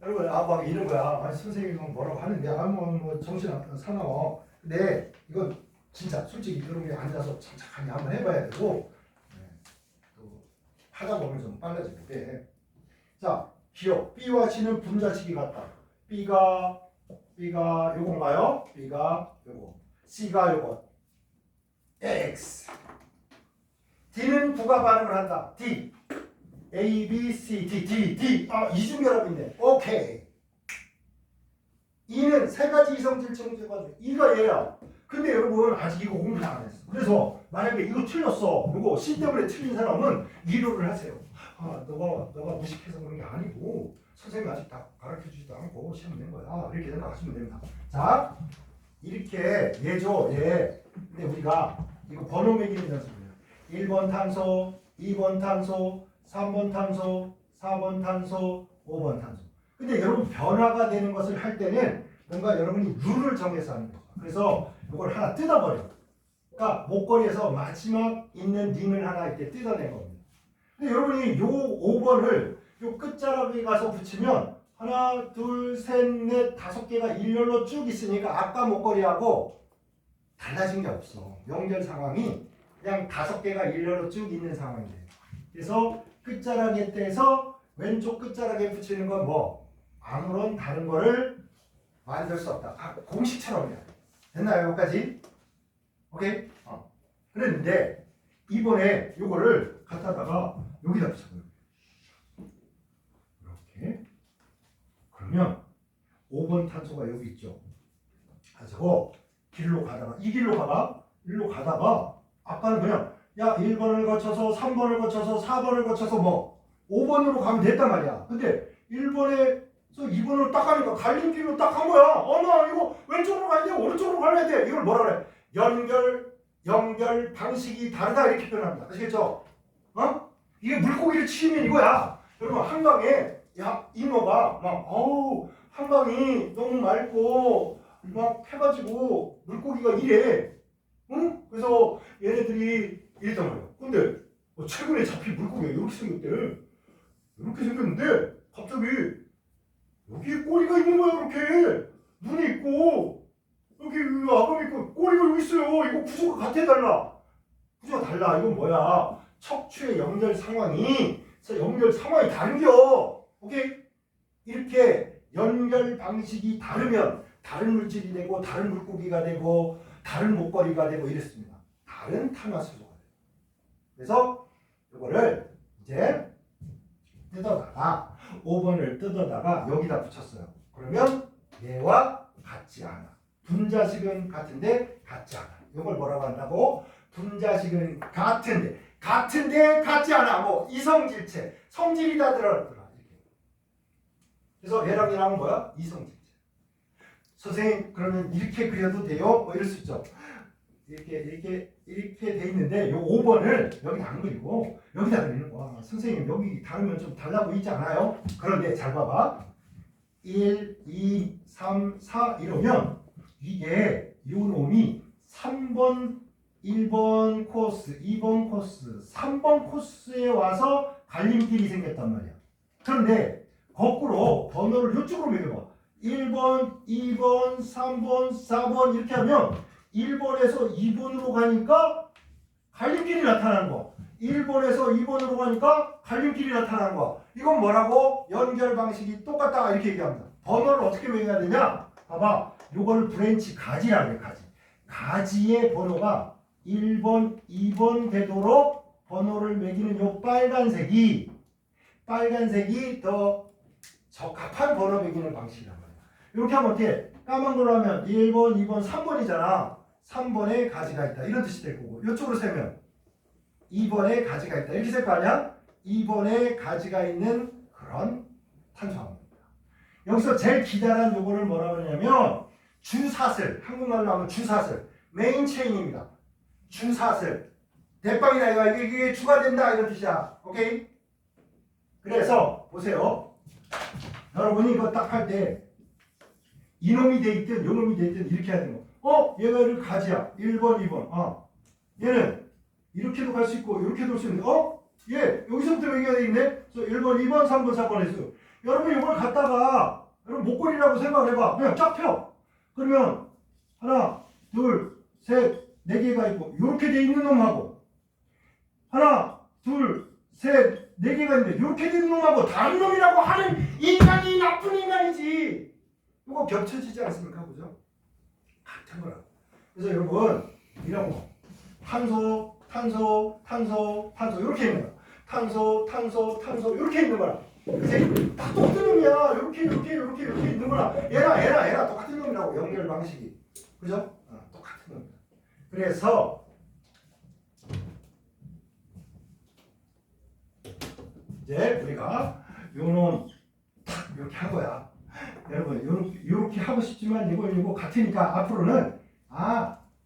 여러분 막 이런 거야 아니 선생님은 뭐라고 하는데 뭐 정신 사나워 근데 이건 진짜 솔직히 이런 게 앉아서 착착하게 한번 해봐야 되고 또 하다 보면 좀 빨라질 때 자 기억 B와 C는 분자식이 같다 B가 요건가요? B가 요거 C가 요거 X D는 부가 반응을 한다 D A, B, C, D 이중결합인데 오케이 E는 세 가지 이성질체 문제거든요 E가 얘야 근데 여러분 아직 이거 공부 안 했어 그래서 만약에 이거 틀렸어 이거 C 때문에 틀린 사람은 이론을 하세요 너가 무식해서 그런 게 아니고 선생님이 아직 다 가르쳐주지도 않고 시험 낸 거야 이렇게 생각하시면 됩니다 자 이렇게 얘죠 얘 근데 우리가 이거 번호 매기는 연습이에요 1번 탄소 2번 탄소 3번 탄소 4번 탄소 5번 탄소 근데 여러분 변화가 되는 것을 할 때는 뭔가 여러분이 룰을 정해서 하는 거죠 그래서 이걸 하나 뜯어버려 그러니까 목걸이에서 마지막 있는 링을 하나 이렇게 뜯어낸 겁니다 근데 여러분이 요 5번을 요 끝자락에 가서 붙이면 하나, 둘, 셋, 넷, 5개가 일렬로 쭉 있으니까 아까 목걸이하고 달라진 게 없어. 연결 상황이 그냥 5개가 일렬로 쭉 있는 상황이 돼요. 그래서 끝자락에 떼서 왼쪽 끝자락에 붙이는 건 뭐 아무런 다른 거를 만들 수 없다. 공식처럼이야. 됐나요? 여기까지? 오케이? 그랬는데 이번에 요거를 갖다다가 여기다 붙여요. 이렇게. 그러면 5번 탄소가 여기 있죠. 가지고 길로 가다가 이 길로 가봐. 일로 가다가 아까는 그냥 야 1번을 거쳐서 3번을 거쳐서 4번을 거쳐서 뭐 5번으로 가면 됐단 말이야. 근데 1번에서 2번으로 딱 가니까 갈림길로 딱 한 거야. 나 이거 왼쪽으로 가야 돼 오른쪽으로 가야 돼. 이걸 뭐라 그래? 연결 방식이 다르다 이렇게 표현합니다. 아시겠죠? 이게 물고기를 치면 이거야. 여러분 한강에 잉어가 막 한강이 너무 맑고 막 해가지고 물고기가 이래. 응? 그래서 얘네들이 이랬단 말이야. 근데 최근에 잡힌 물고기가 이렇게 생겼대. 이렇게 생겼는데 갑자기 여기에 꼬리가 있는 거야. 이렇게 눈이 있고 여기 아감이 있고 꼬리가 여기 있어요. 이거 구조가 같아 달라. 구조가 달라. 이건 뭐야? 척추의 연결 상황이 다른겨. 오케이? 이렇게 연결 방식이 다르면 다른 물질이 되고 다른 물고기가 되고 다른 목걸이가 되고 이랬습니다. 다른 탄화수소가 돼요. 그래서 이거를 이제 뜯어다가 5번을 뜯어다가 여기다 붙였어요. 그러면 얘와 같지 않아. 분자식은 같은데 같지 않아. 이걸 뭐라고 한다고? 분자식은 같은데 같지 않아. 뭐 이성질체 성질이 다 들어갔더라. 이렇게. 그래서 얘랑 얘랑은 뭐야? 이성질체. 선생님 그러면 이렇게 그려도 돼요? 뭐 이럴 수 있죠. 이렇게 돼 있는데 요 5번을 여기 안 그리고 여기다 그리는 거야. 선생님 여기 다르면 좀 달라 보이지 않아요? 그런데 잘 봐봐. 1, 2, 3, 4 이러면 이게 요 놈이 3번 1번 코스, 2번 코스, 3번 코스에 와서 갈림길이 생겼단 말이야. 그런데 거꾸로 번호를 이쪽으로 매겨봐. 1번, 2번, 3번, 4번 이렇게 하면 1번에서 2번으로 가니까 갈림길이 나타나는 거. 1번에서 2번으로 가니까 갈림길이 나타나는 거. 이건 뭐라고? 연결 방식이 똑같다 이렇게 얘기합니다. 번호를 어떻게 매겨야 되냐? 봐봐. 요거를 브랜치 가지라고 해. 가지의 번호가 1번, 2번 되도록 번호를 매기는 요 빨간색이 더 적합한 번호 매기는 방식이란 말이야. 이렇게 하면 어떻게? 까만 걸로 하면 1번, 2번, 3번이잖아. 3번에 가지가 있다. 이런 뜻이 될 거고. 이쪽으로 세면 2번에 가지가 있다. 이렇게 될 거 아니야? 2번에 가지가 있는 그런 탄수화물입니다. 여기서 제일 기다란 요거를 뭐라 그러냐면 주사슬. 한국말로 하면 주사슬. 메인 체인입니다. 주사슬. 대빵이다. 이게 주가 된다. 이런 뜻이야. 오케이? 그래서 보세요. 여러분이 이거 딱 할 때 이놈이 돼 있든 요놈이 돼 있든 이렇게 해야 되는 거. 얘가 가지야. 1번, 2번. 얘는 이렇게도 갈 수 있고 이렇게도 올 수 있는데 얘 여기서부터 얘기가 돼 있네. 그래서 1번, 2번, 3번, 4번 했어요. 여러분 이걸 갖다가 여러분 목걸이라고 생각해봐. 그냥 쫙 펴. 그러면 하나, 둘, 셋, 네 개가 있고 이렇게 돼 있는 놈하고 하나, 둘, 셋, 네 개가 있는데 이렇게 돼 있는 놈하고 다른 놈이라고 하는 인간이 나쁜 인간이지. 이거 겹쳐지지 않습니까? 그죠? 같은 거라고. 그래서 여러분 이런 거 탄소 이렇게 있는 거야. 탄소 이렇게 있는 거야. 그치? 다 똑같은 놈이야. 이렇게 있는 거야. 얘나 똑같은 놈이라고. 연결 방식이. 그죠? 똑같은 놈이야. 그래서 이제 우리가 요놈 탁 이렇게 한 거야. 여러분 이렇게 하고 싶지만 이거 같으니까 앞으로는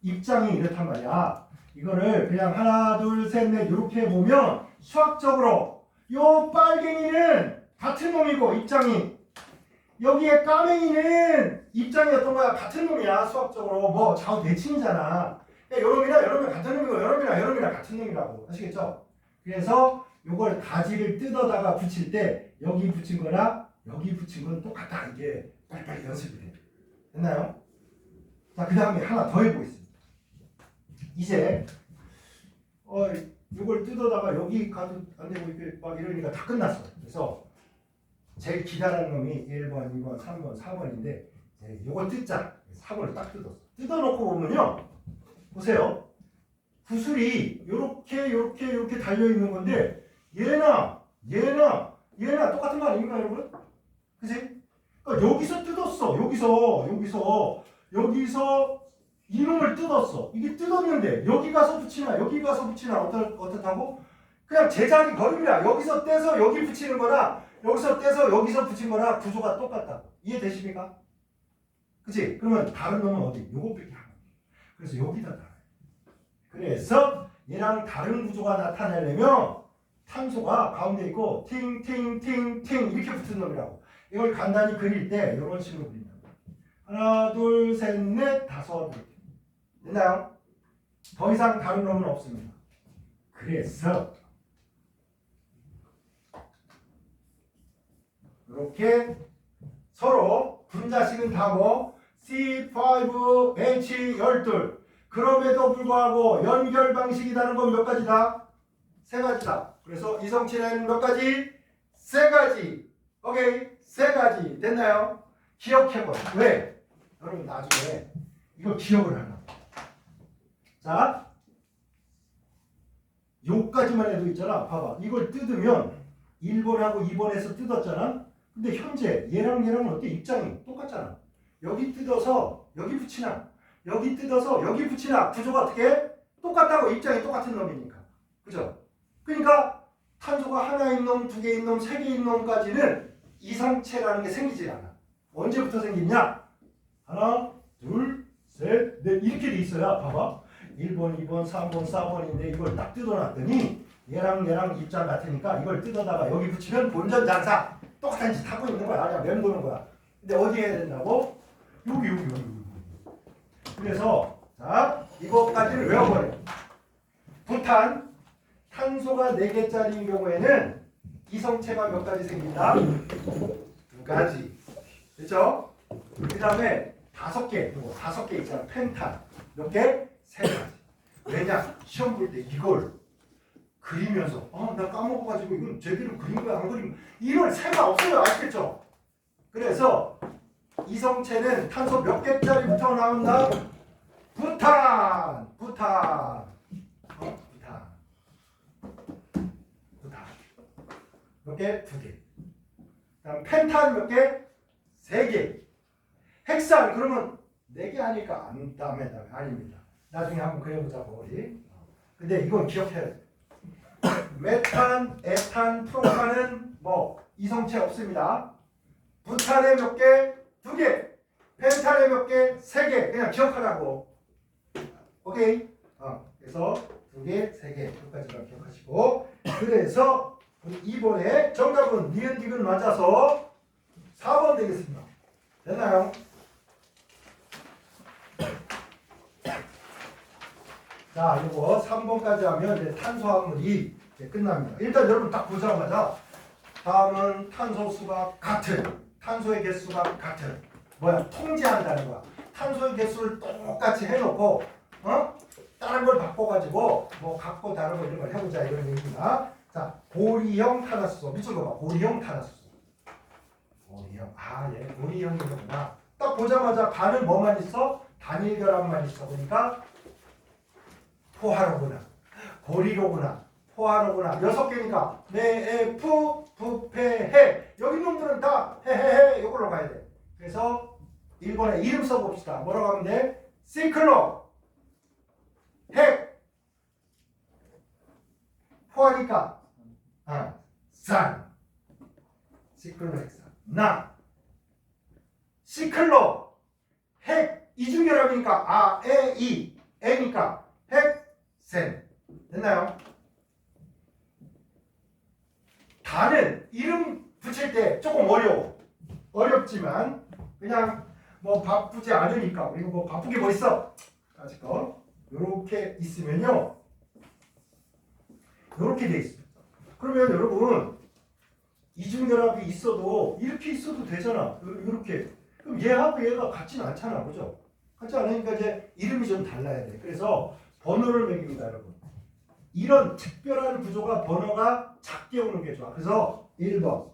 입장이 이렇단 말이야. 이거를 그냥 하나 둘 셋 넷 이렇게 보면 수학적으로 요 빨갱이는 같은 놈이고 입장이 여기에 까맹이는 입장이 어떤 거야? 같은 놈이야. 수학적으로 뭐 좌우 대칭이잖아. 요놈이랑 같은 놈이고 요놈이랑 같은 놈이라고. 아시겠죠? 그래서 요걸 가지를 뜯어다가 붙일 때 여기 붙인 거나 여기 붙인 건 똑같다. 이게 빨리빨리 연습이 돼. 됐나요? 자, 그 다음에 하나 더 해보겠습니다. 이제 이걸 뜯어다가 여기 가도 안 되고 이렇게 막 이러니까 다 끝났어. 그래서 제일 기다란 놈이 1번, 2번, 3번, 4번인데 이걸 뜯자. 4번을 딱 뜯었어. 뜯어놓고 보면요. 보세요. 구슬이 요렇게 달려있는 건데 얘나 똑같은 거 아닙니까 여러분? 그치? 그러니까 여기서 뜯었어. 여기서 이놈을 뜯었어. 이게 뜯었는데 여기 가서 붙이나 어떻다고? 그냥 제자리 걸음이야. 여기서 떼서 여기 붙이는 거나 여기서 떼서 여기서 붙인 거나 구조가 똑같다. 이해되십니까? 그치? 그러면 다른 놈은 어디? 요거 빼기 하는 거야. 그래서 여기다 달아요. 그래서 얘랑 다른 구조가 나타내려면 탄소가 가운데 있고 팅팅팅팅 이렇게 붙은 놈이라고. 이걸 간단히 그릴 때 이런 식으로 그린다. 하나, 둘, 셋, 넷, 다섯 이렇게. 됐나요? 더 이상 다른 놈은 없습니다. 그래서 이렇게 서로 분자식은 다 뭐 C5H12 그럼에도 불구하고 연결 방식이 다른 건 몇 가지다? 세 가지다. 그래서 이성질에는 몇 가지? 세 가지. 오케이? 세 가지. 됐나요? 기억해봐. 왜? 여러분 나중에 이거 기억을 하려고. 자, 요까지만 해도 있잖아. 봐봐. 이걸 뜯으면 1번하고 2번에서 뜯었잖아. 근데 현재 얘랑 어때? 입장이 똑같잖아. 여기 뜯어서 여기 붙이나 여기 뜯어서 여기 붙이나 구조가 어떻게? 똑같다고. 입장이 똑같은 놈이니까. 그죠? 그러니까 탄소가 하나인 놈, 두 개인 놈, 세 개인 놈까지는 이성체라는 게 생기지 않아. 언제부터 생기냐? 하나, 둘, 셋, 넷 이렇게 돼 있어야 봐봐. 1번, 2번, 3번, 4번인데 이걸 딱 뜯어놨더니 얘랑 입장 같으니까 이걸 뜯어다가 여기 붙이면 본전장사 똑같은 짓 하고 있는 거야. 그냥 맴도는 거야. 근데 어디 해야 된다고? 여기. 그래서 자 이거까지를 외워버려. 부탄 탄소가 4개짜리인 경우에는 이성체가 몇 가지 생긴다? 2가지. 그렇죠? 그 다음에 5개, 5개 있잖아. 펜탄. 몇 개? 3가지. 왜냐? 시험 볼 때 이걸 그리면서 나 까먹어가지고 이건 제대로 그린 거야 안 그린 거야 이런 새가 없어요. 아시겠죠? 그래서 이성체는 탄소 몇 개짜리부터 나온다? 부탄. 몇 개? 2개. 그다음 펜탄 몇 개? 3개. 헥산 그러면 4개 아닐까? 아닙니다. 나중에 한번 그려보자고 우리. 근데 이건 기억해야 돼. 메탄, 에탄, 프로판은 뭐 이성체 없습니다. 부탄에 몇 개? 2개. 펜탄에 몇 개? 3개. 그냥 기억하라고. 오케이? 그래서 2개, 3개. 여기까지만 기억하시고. 그래서 2번에 정답은 니은 디귿 맞아서 4번 되겠습니다. 됐나요? 자, 이거 3번까지 하면 이제 탄소화물이 이제 끝납니다. 일단 여러분 딱 보자마자 다음은 탄소수가 같은, 탄소의 개수가 같은, 통제한다는 거야. 탄소의 개수를 똑같이 해놓고, 다른 걸 바꿔가지고, 갖고 다른 거 이런 걸 해보자, 이런 얘기입니다. 자, 고리형 탄화수소. 밑줄 봐봐. 고리형 탄화수소. 고리형. 얘 고리형이구나. 딱 보자마자 반은 뭐만 있어? 단일결합만 있어. 보니까, 포화로구나. 고리로구나. 포화로구나. 6개니까 네에프 부패해. 여기 놈들은 다 해해해. 이걸로 가야 돼. 그래서 1번에 이름 써봅시다. 뭐라고 하면 돼? 시클로 핵 포화니까 산 시클로 핵산 나 시클로 핵 이중결합이니까 에 에니까 핵센. 됐나요? 다는 이름 붙일 때 조금 어렵지만 그냥 바쁘지 않으니까. 그리고 바쁘게 뭐 있어? 아직껏 요렇게 있으면요, 요렇게 돼 있어요. 그러면 여러분 이중결합이 있어도 이렇게 있어도 되잖아. 요렇게. 그럼 얘하고 얘가 같지는 않잖아, 그죠? 같지 않으니까 이제 이름이 좀 달라야 돼. 그래서 번호를 매깁니다, 여러분. 이런 특별한 구조가 번호가 작게 오는 게 좋아. 그래서 1번,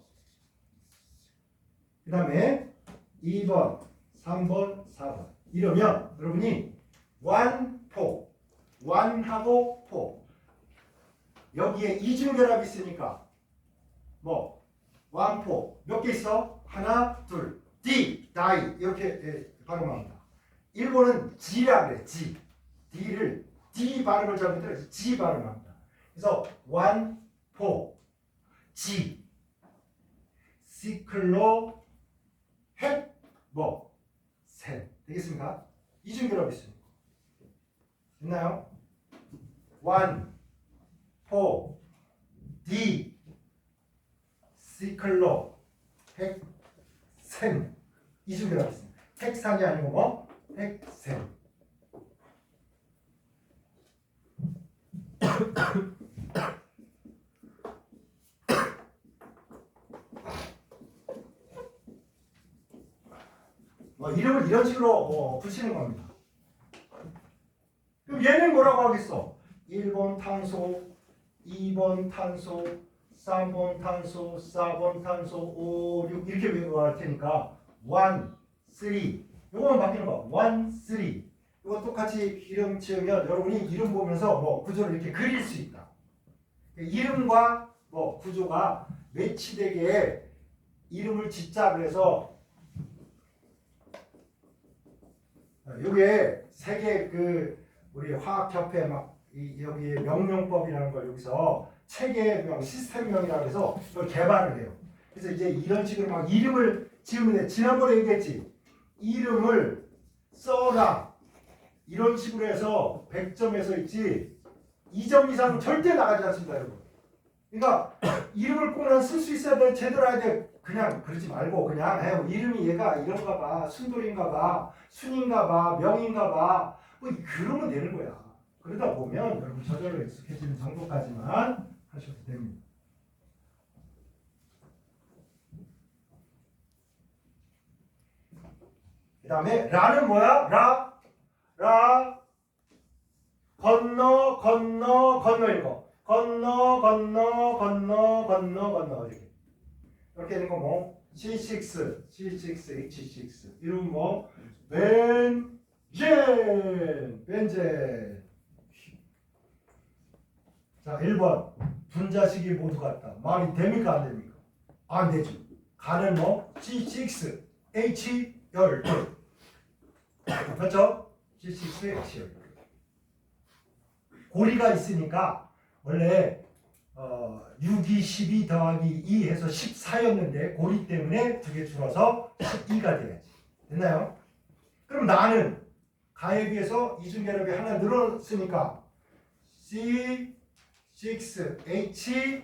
그 다음에 2번, 3번, 4번. 이러면 여러분이 완하고 포. 여기에 이중결합이 있으니까 완포. 몇 개 있어? 하나, 둘. 다이. 이렇게 발음합니다. 일본은 G라 그래. G. D를 D 발음을 잘못해서 G 발음합니다. 그래서 완포 G 시클로 핵 센. 되겠습니까? 이중결합이 있습니다. 됐나요? 완포 D 시클로 핵센. 이중결합이 있습니다. 핵산이 아니고 핵센. 이름을 이런 식으로 붙이는 겁니다. 그럼 얘는 뭐라고 하겠어? 1번 탄소, 2번 탄소, 3번 탄소, 4번 탄소, 5, 6 이렇게 외워갈 테니까 1, 3 요거만 바뀌는 거야. 1, 3 이거 똑같이 이름 지으면 여러분이 이름 보면서 구조를 이렇게 그릴 수 있다. 이름과 구조가 매치되게 이름을 짓자. 그래서 요게 세계 우리 화학협회 여기 명명법이라는 걸 여기서 체계명, 시스템명이라고 해서 이걸 개발을 해요. 그래서 이제 이런 식으로 이름을 지으면 돼. 지난번에 얘기했지. 이름을 써라. 이런 식으로 해서 100점에서 있지 2점 이상 절대 나가지 않습니다, 여러분. 그러니까 이름을 꼭 난 쓸 수 있어야 돼. 제대로 해야 돼. 그냥 그러지 말고 그냥 이름이 얘가 이런가 봐. 순돌인가 봐. 순인가 봐. 명인가 봐. 그러면 되는 거야. 그러다 보면 여러분 저절로 익숙해지는 정도까지만 하셔도 됩니다. 그 다음에 라는 뭐야? 라 건너 이거 건너 이렇게 되는 거 C6 H6 이런 벤젠. 자, 1번 분자식이 모두 같다. 말이 됩니까 안 됩니까? 안 되죠. 가는 뭐 G6 H 열둘 그렇죠? G6 H 열둘 고리가 있으니까 원래 6, 2, 12 더하기 2 해서 14였는데 고리 때문에 두 개 줄어서 12가 돼야지. 됐나요? 그럼 나는 가에 비해서 이중결합이 하나 늘었으니까 C6H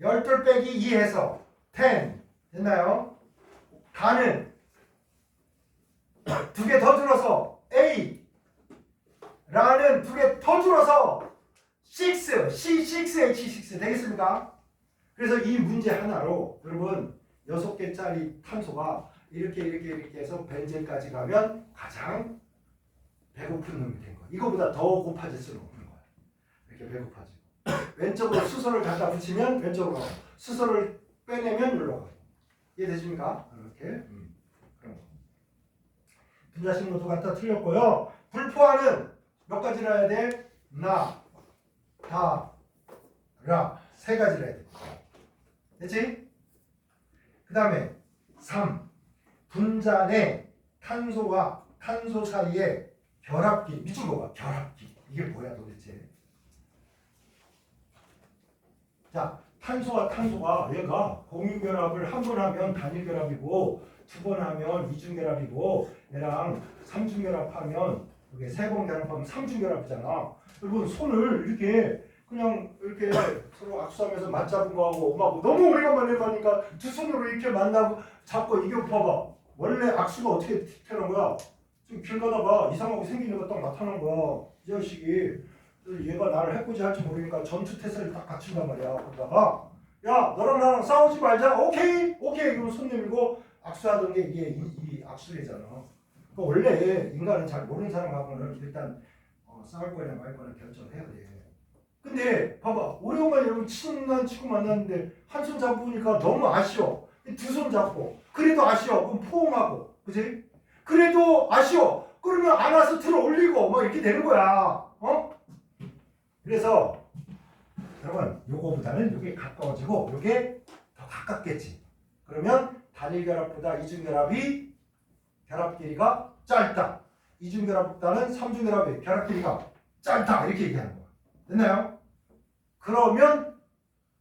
12 빼기 2 해서 10 됐나요? 가는 두 개 더 줄어서 A 라는 두 개 더 줄어서 6 C6H6 되겠습니까? 그래서 이 문제 하나로 여러분 6개짜리 탄소가 이렇게 해서 벤젠까지 가면 가장 배고픈 놈이 된 거야. 이거보다 더 고파질 수는 없는 거야. 이렇게 배고파지고 왼쪽으로 수소를 갖다 붙이면 왼쪽으로 가고 수소를 빼내면 여기로 가고 이해되십니까? 이렇게 그런 거. 분자식 모두 갖다 틀렸고요. 불포화는 몇 가지를 해야 돼? 나, 다, 라 세 가지를 해야 돼. 됐지? 그 다음에 3. 분자 내 탄소와 탄소 사이에 결합기. 밑줄 봐봐. 결합기. 이게 뭐야 도대체? 자, 탄소와 탄소가 얘가 공유결합을 한 번 하면 단일결합이고 두 번 하면 이중결합이고 얘랑 삼중결합하면 이게 세 번 결합하면 삼중결합이잖아. 여러분 손을 이렇게 그냥 이렇게 서로 악수하면서 맞잡은 거하고 엄마하고 너무 오래간만에 가니까 두 손으로 이렇게 만나고 잡고 이게 봐봐. 원래 악수가 어떻게 되는 거야? 좀 길 가다가 이상하게 생기는 거 딱 나타난 거야. 이 자식이. 얘가 나를 해코지 할지 모르니까 전투 태세를 딱 갖춘단 말이야. 그러다가 야 너랑 나랑 싸우지 말자. 오케이 오케이. 그럼 손 내밀고 악수하던 게 이게 이 악수래잖아. 그러니까 원래 인간은 잘 모르는 사람하고는 일단 싸울 거냐 말 거냐 결정해야 돼. 근데 봐봐 오래간만에 여러분 치고 만났는데 한 손 잡으니까 너무 아쉬워. 두 손 잡고 그래도 아쉬워. 그럼 포옹하고 그지? 그래도 아쉬워. 그러면 안아서 들어 올리고 뭐 이렇게 되는 거야. 그래서 여러분 요거보다는 요게 가까워지고 요게 더 가깝겠지. 그러면 단일결합보다 이중결합이 결합 길이가 짧다. 이중결합보다는 삼중결합의 결합 길이가 짧다. 이렇게 얘기하는 거야. 됐나요? 그러면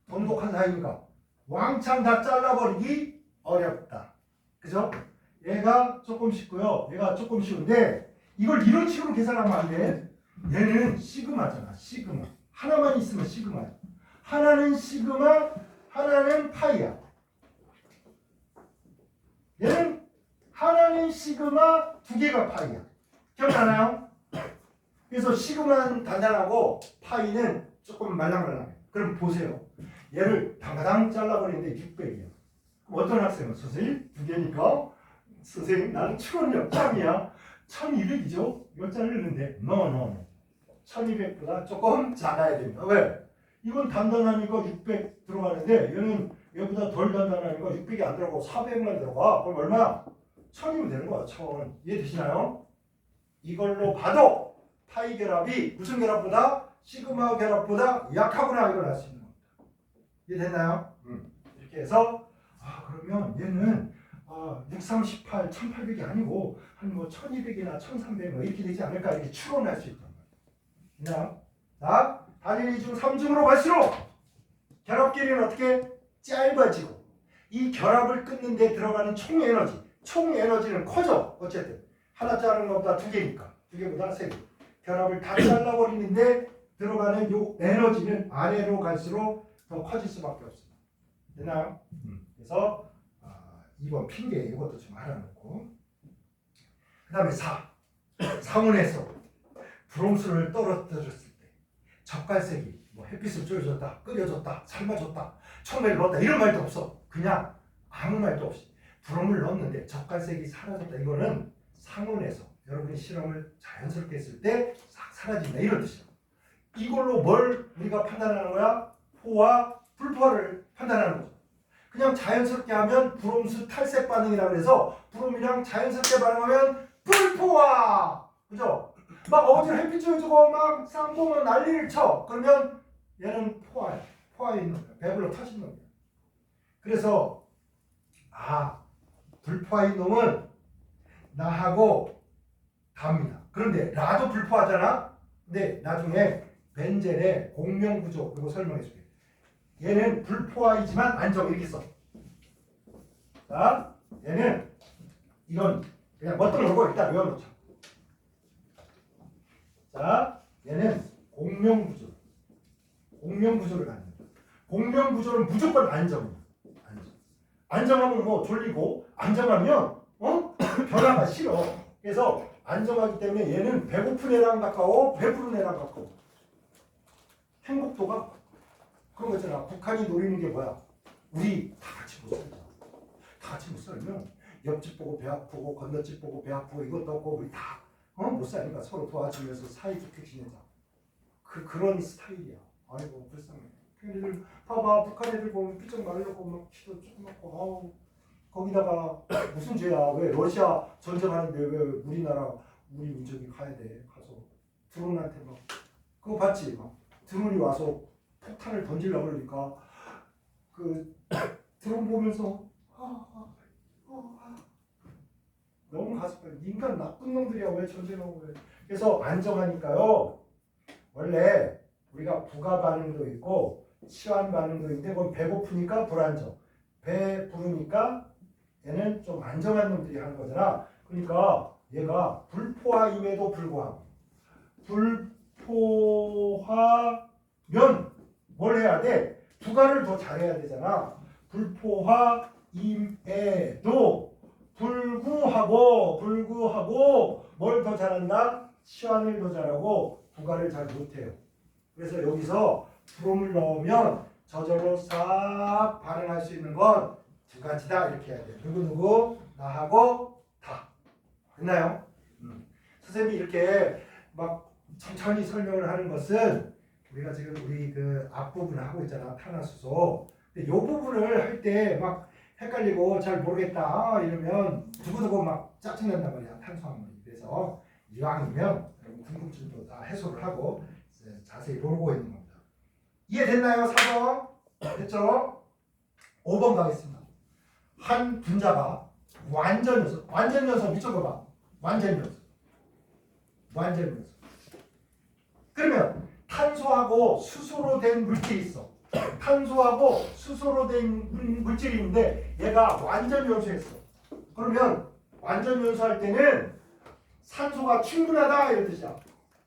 돈독한 사이니까 왕창 다 잘라버리기 어렵다. 그죠? 얘가 조금 쉽고요. 얘가 조금 쉬운데 이걸 이런 식으로 계산하면 안 돼. 얘는 시그마잖아. 시그마. 하나만 있으면 시그마야. 하나는 시그마, 하나는 파이야. 얘는 하나는 시그마, 두 개가 파이야. 기억나나요? 그래서 시그마는 단단하고 파이는 조금 말랑말랑해. 그럼 보세요. 얘를 당가당 잘라버리는데 600이야. 어떤 학생은 선생님 두 개니까 선생님 나는 출원력 짱이야. 1200이죠? 몇 자르는데 no. 1200보다 조금 작아야 됩니다. 왜? 이건 단단하니까 600 들어가는데 얘는 얘보다 덜 단단하니까 600이 안 들어가고 400만 들어가. 그럼 얼마? 1000이면 되는 거야. 1000. 이해되시나요? 이걸로 봐도 파이 결합이 무슨 결합보다 시그마 결합보다 약하구나 이걸 알 수 있는 겁니다. 이해됐나요? 이렇게 해서 그러면 얘는 638, 1800이 아니고 한 뭐 1200이나 1300 뭐 이렇게 되지 않을까 이렇게 추론할 수 있단 말이에요. 자, 단일 2중 3중으로 갈수록 결합 길이는 어떻게 짧아지고 이 결합을 끊는 데 들어가는 총 에너지는 커져. 어쨌든 하나 자르는 것보다 두 개니까 두 개보다 세 개. 결합을 다 잘라버리는데 들어가는 요 에너지는 아래로 갈수록 더 커질 수밖에 없습니다. 되나요? 그래서 2번 핑계 이것도 좀 알아놓고 그 다음에 4. 상온에서 브롬수를 떨어뜨렸을 때 젓갈색이 뭐 햇빛을 쬐어줬다, 끓여줬다, 삶아줬다, 청매를 넣었다 이런 말도 없어. 그냥 아무 말도 없이 브롬을 넣었는데 젓갈색이 사라졌다. 이거는 상온에서 여러분이 실험을 자연스럽게 했을 때 싹 사라진다 이런 뜻이야. 이걸로 뭘 우리가 판단하는 거야? 포와 불포화를 판단하는 거죠. 그냥 자연스럽게 하면 브롬수 탈색 반응이라고 해서 브롬이랑 자연스럽게 반응하면 불포화! 그죠? 막 어디로 햇빛 쬐어주고 막 쌍봉은 난리를 쳐. 그러면 얘는 포화야. 포화에 있는 저절로 터진 놈이야. 그래서 불포화인 놈은 나하고 다입니다. 그런데 나도 불포화잖아. 근데 나중에 벤젠의 공명구조 이거 설명해 줄게. 얘는 불포화이지만 안정 이렇게 써. 자, 얘는 이런 그냥 멋들어놓고 일단 외워놓자. 자, 얘는 공명구조를 갖는 거야. 공명구조는 무조건 안정이야. 안정하면 뭐 졸리고 안정하면 변화가 싫어. 그래서 안정하기 때문에 얘는 배고픈 애랑 가까워, 배부른 애랑 가까워. 행복도가 그런 거 있잖아. 북한이 노리는 게 뭐야? 우리 다 같이 못 살자. 다 같이 못 살면 옆집 보고 배 아프고 건너집 보고 배 아프고 이것도 없고 우리 다 못 사니까 서로 도와주면서 사이좋게 지내자. 그런 스타일이야. 아이고 불쌍해. 걔네들 봐봐 북한 애들 보면 삐쩍 말르고 막 키도 조그맣고 거기다가 무슨 죄야? 왜 러시아 전쟁하는데 왜 우리나라 우리 민족이 가야 돼? 가서 드론한테 막 그거 봤지? 막 드론이 와서 폭탄을 던지려고 그러니까 그 드론 보면서 너무 가슴 인간 나쁜 놈들이야. 왜 전쟁하고 왜? 그래서 안정하니까요. 원래 우리가 부가 반응도 있고 치환 반응도 있는데 그건 배고프니까 불안정, 배 부르니까 얘는 좀 안정한 놈들이 하는 거잖아. 그러니까 얘가 불포화임에도 불구하고 불포화면 뭘 해야 돼? 부가를 더 잘해야 되잖아. 불포화임에도 불구하고 뭘 더 잘한다? 치환을 더 잘하고 부가를 잘 못해요. 그래서 여기서 브롬을 넣으면 저절로 싹 반응할 수 있는 건 두 가지다 이렇게 해야 돼. 누구 나하고 다. 됐나요? 선생님이 이렇게 막 천천히 설명을 하는 것은 우리가 지금 우리 그 앞부분을 하고 있잖아. 탄화수소. 근데 이 부분을 할 때 막 헷갈리고 잘 모르겠다 이러면 두고두고 막 짜증난단 말이야. 탄수화물이. 그래서 이왕이면 궁금증도 다 해소를 하고 자세히 모르고 있는 겁니다. 이해됐나요? 4번 됐죠? 5번 가겠습니다. 한 분자가 완전연소 미쳐봐봐. 완전연소 그러면 탄소하고 수소로 된 물질이 있어. 탄소하고 수소로 된 물질이 있는데 얘가 완전연소했어. 그러면 완전연소할 때는 산소가 충분하다 이런 뜻이야.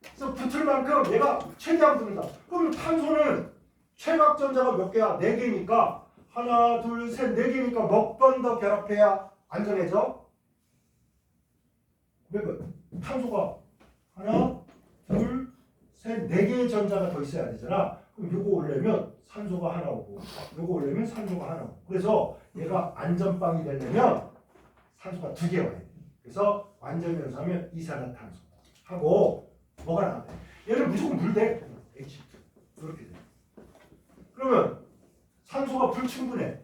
그래서 붙을 만큼 얘가 최대한 붙는다. 그럼 탄소는 최각전자가 몇 개야? 4개니까 하나, 둘, 셋, 4개니까 몇 번 더 결합해야 안전해져? 몇 번? 탄소가 하나, 둘, 셋, 4개의 전자가 더 있어야 되잖아. 그럼 요거 올려면 산소가 하나 오고 요거 올려면 산소가 하나 오고 그래서 얘가 안전빵이 되려면 산소가 2개 와야 돼. 그래서 완전연소하면 이산화탄소 하고 뭐가 나와? 얘는 무조건 물 돼. H2 이렇게 돼. 그러면 산소가 불충분해.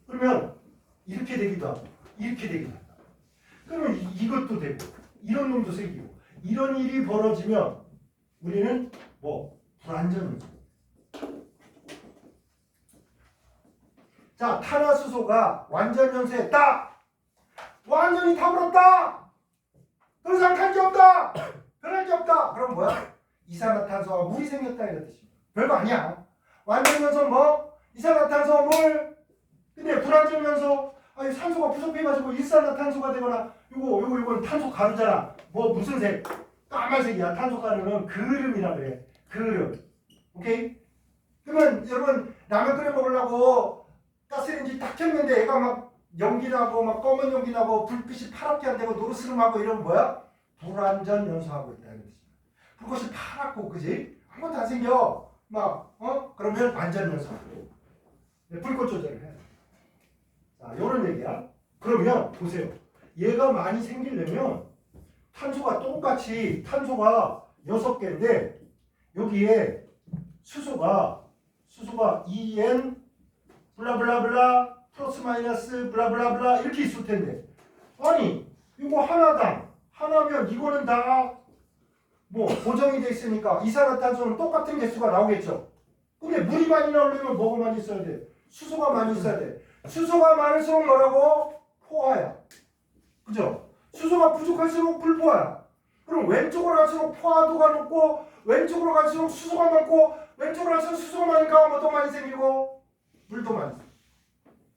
그러면 이렇게 되기도 하고 이렇게 되기도 한다. 그러면 이것도 되고 이런 놈도 생기고 이런 일이 벌어지면 우리는 뭐 불안전이죠. 자, 탄화수소가 완전연소했다. 완전히 타버렸다. 더 이상 탈 게 없다. 변할 게 없다. 그럼 뭐야? 이산화탄소와 물이 생겼다 이런 뜻입니다. 별거 아니야. 완전연소 뭐? 이산화탄소 물. 근데 불완전연소 산소가 부족해가지고 일산화탄소가 되거나 요건 탄소 가루잖아. 뭐 무슨 색? 까만색이야. 탄소 가루는 그름이라 그래. 그름. 오케이? 그러면 여러분 라면 끓여 먹으려고 가스레인지 딱 켰는데 애가 막 연기 나고 막 검은 연기 나고 불빛이 파랗게 안 되고 노르스름하고 이런 뭐야? 불완전 연소하고 있다 이런 뜻이야. 불꽃이 파랗고 그지? 아무것도 안 생겨. 막 그러면 완전 연소하고 불꽃 조절을 해. 자, 요런 얘기야. 그러면 보세요. 얘가 많이 생기려면 탄소가 똑같이 탄소가 6개인데 여기에 수소가 En 블라블라블라 플러스 마이너스 블라블라블라 이렇게 있을 텐데 아니 이거 하나당 하나면 이거는 다 뭐 고정이 돼 있으니까 이산화탄소는 똑같은 개수가 나오겠죠. 근데 물이 많이 나오려면 뭐가 많이 있어야 돼? 수소가 많이 있어야 돼. 수소가 많을수록 뭐라고? 포화야. 그죠? 수소가 부족할수록 불포화야. 그럼 왼쪽으로 갈수록 포화도가 높고 왼쪽으로 갈수록 수소가 많고 왼쪽으로 갈수록 수소가 많으니까 뭐도 많이 생기고 물도 많이 생기고.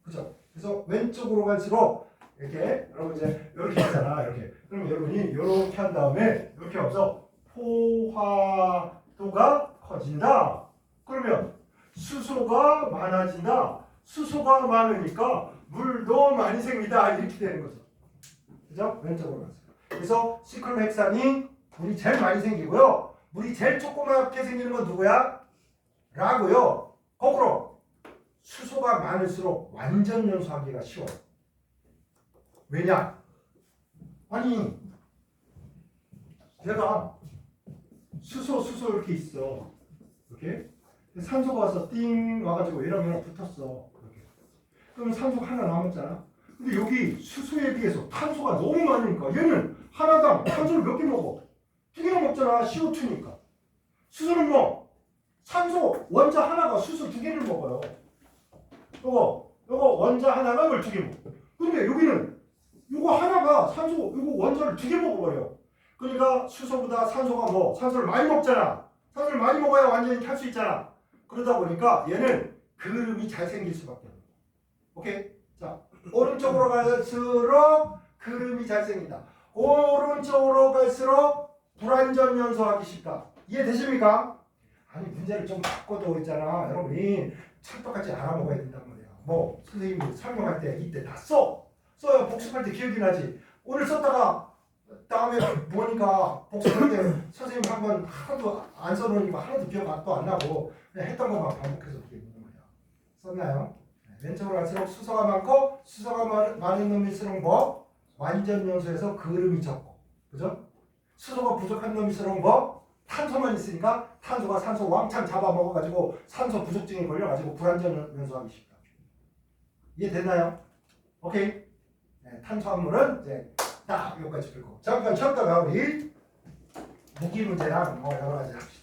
그죠? 그래서 왼쪽으로 갈수록 이렇게 여러분 이제 이렇게 있잖아. 이렇게. 그럼 여러분이 이렇게 한 다음에 이렇게 하면서 포화도가 커진다. 그러면 수소가 많아진다. 수소가 많으니까 물도 많이 생긴다. 이렇게 되는 거죠. 그죠? 왼쪽으로 가서. 그래서 시클로헥산이 물이 제일 많이 생기고요. 물이 제일 조그맣게 생기는 건 누구야? 라고요. 거꾸로 수소가 많을수록 완전 연소하기가 쉬워요. 왜냐? 아니 내가 수소 이렇게 있어. 이렇게 산소가 와서 띵 와가지고 이러면 붙었어. 이렇게. 그럼 산소가 하나 남았잖아. 근데 여기 수소에 비해서 탄소가 너무 많으니까 얘는 하나당 탄소를 몇 개 먹어? 2개나 먹잖아. CO2니까. 수소는 뭐? 산소 원자 하나가 수소 2개를 먹어요. 요거 원자 하나가 12개 먹어. 근데 여기는 요거 하나가 산소 요거 원자를 2개 먹어버려. 그러니까 수소보다 산소가 뭐? 산소를 많이 먹잖아. 산소를 많이 먹어야 완전히 탈 수 있잖아. 그러다 보니까 얘는 그름이 잘 생길 수밖에 없어. 오케이? 자, 오른쪽으로 갈수록 그름이 잘 생긴다. 오른쪽으로 갈수록 불완전 연소하기 쉽다. 이해되십니까? 아니 문제를 좀 바꿔도 있잖아. 여러분이 찰떡같이 알아먹어야 된단 말이야. 뭐 선생님이 설명할 때 이때 다 써야 복습할 때 기억이 나지. 오늘 썼다가 다음에 보니까 복습할 때 선생님 한번 하나도 안 써놓으니까 하나도 기억 또 안 나고 그냥 했던 것만 반복해서 기억이 나는 거야. 썼나요? 왼쪽으로 갈수록 수소가 많고 수소가 많은 놈일수록 뭐? 완전 연소에서 그름이 적고. 그죠? 수소가 부족한 놈일수록 뭐? 탄소만 있으니까 탄소가 산소 왕창 잡아먹어가지고 산소 부족증에 걸려가지고 불완전 연소하기 쉽다. 이해됐나요? 오케이. 네, 탄수화물은 이제 딱 여기까지 풀고 잠깐 쉬었다가 우리 무기 문제랑 뭐 여러 가지 합시다.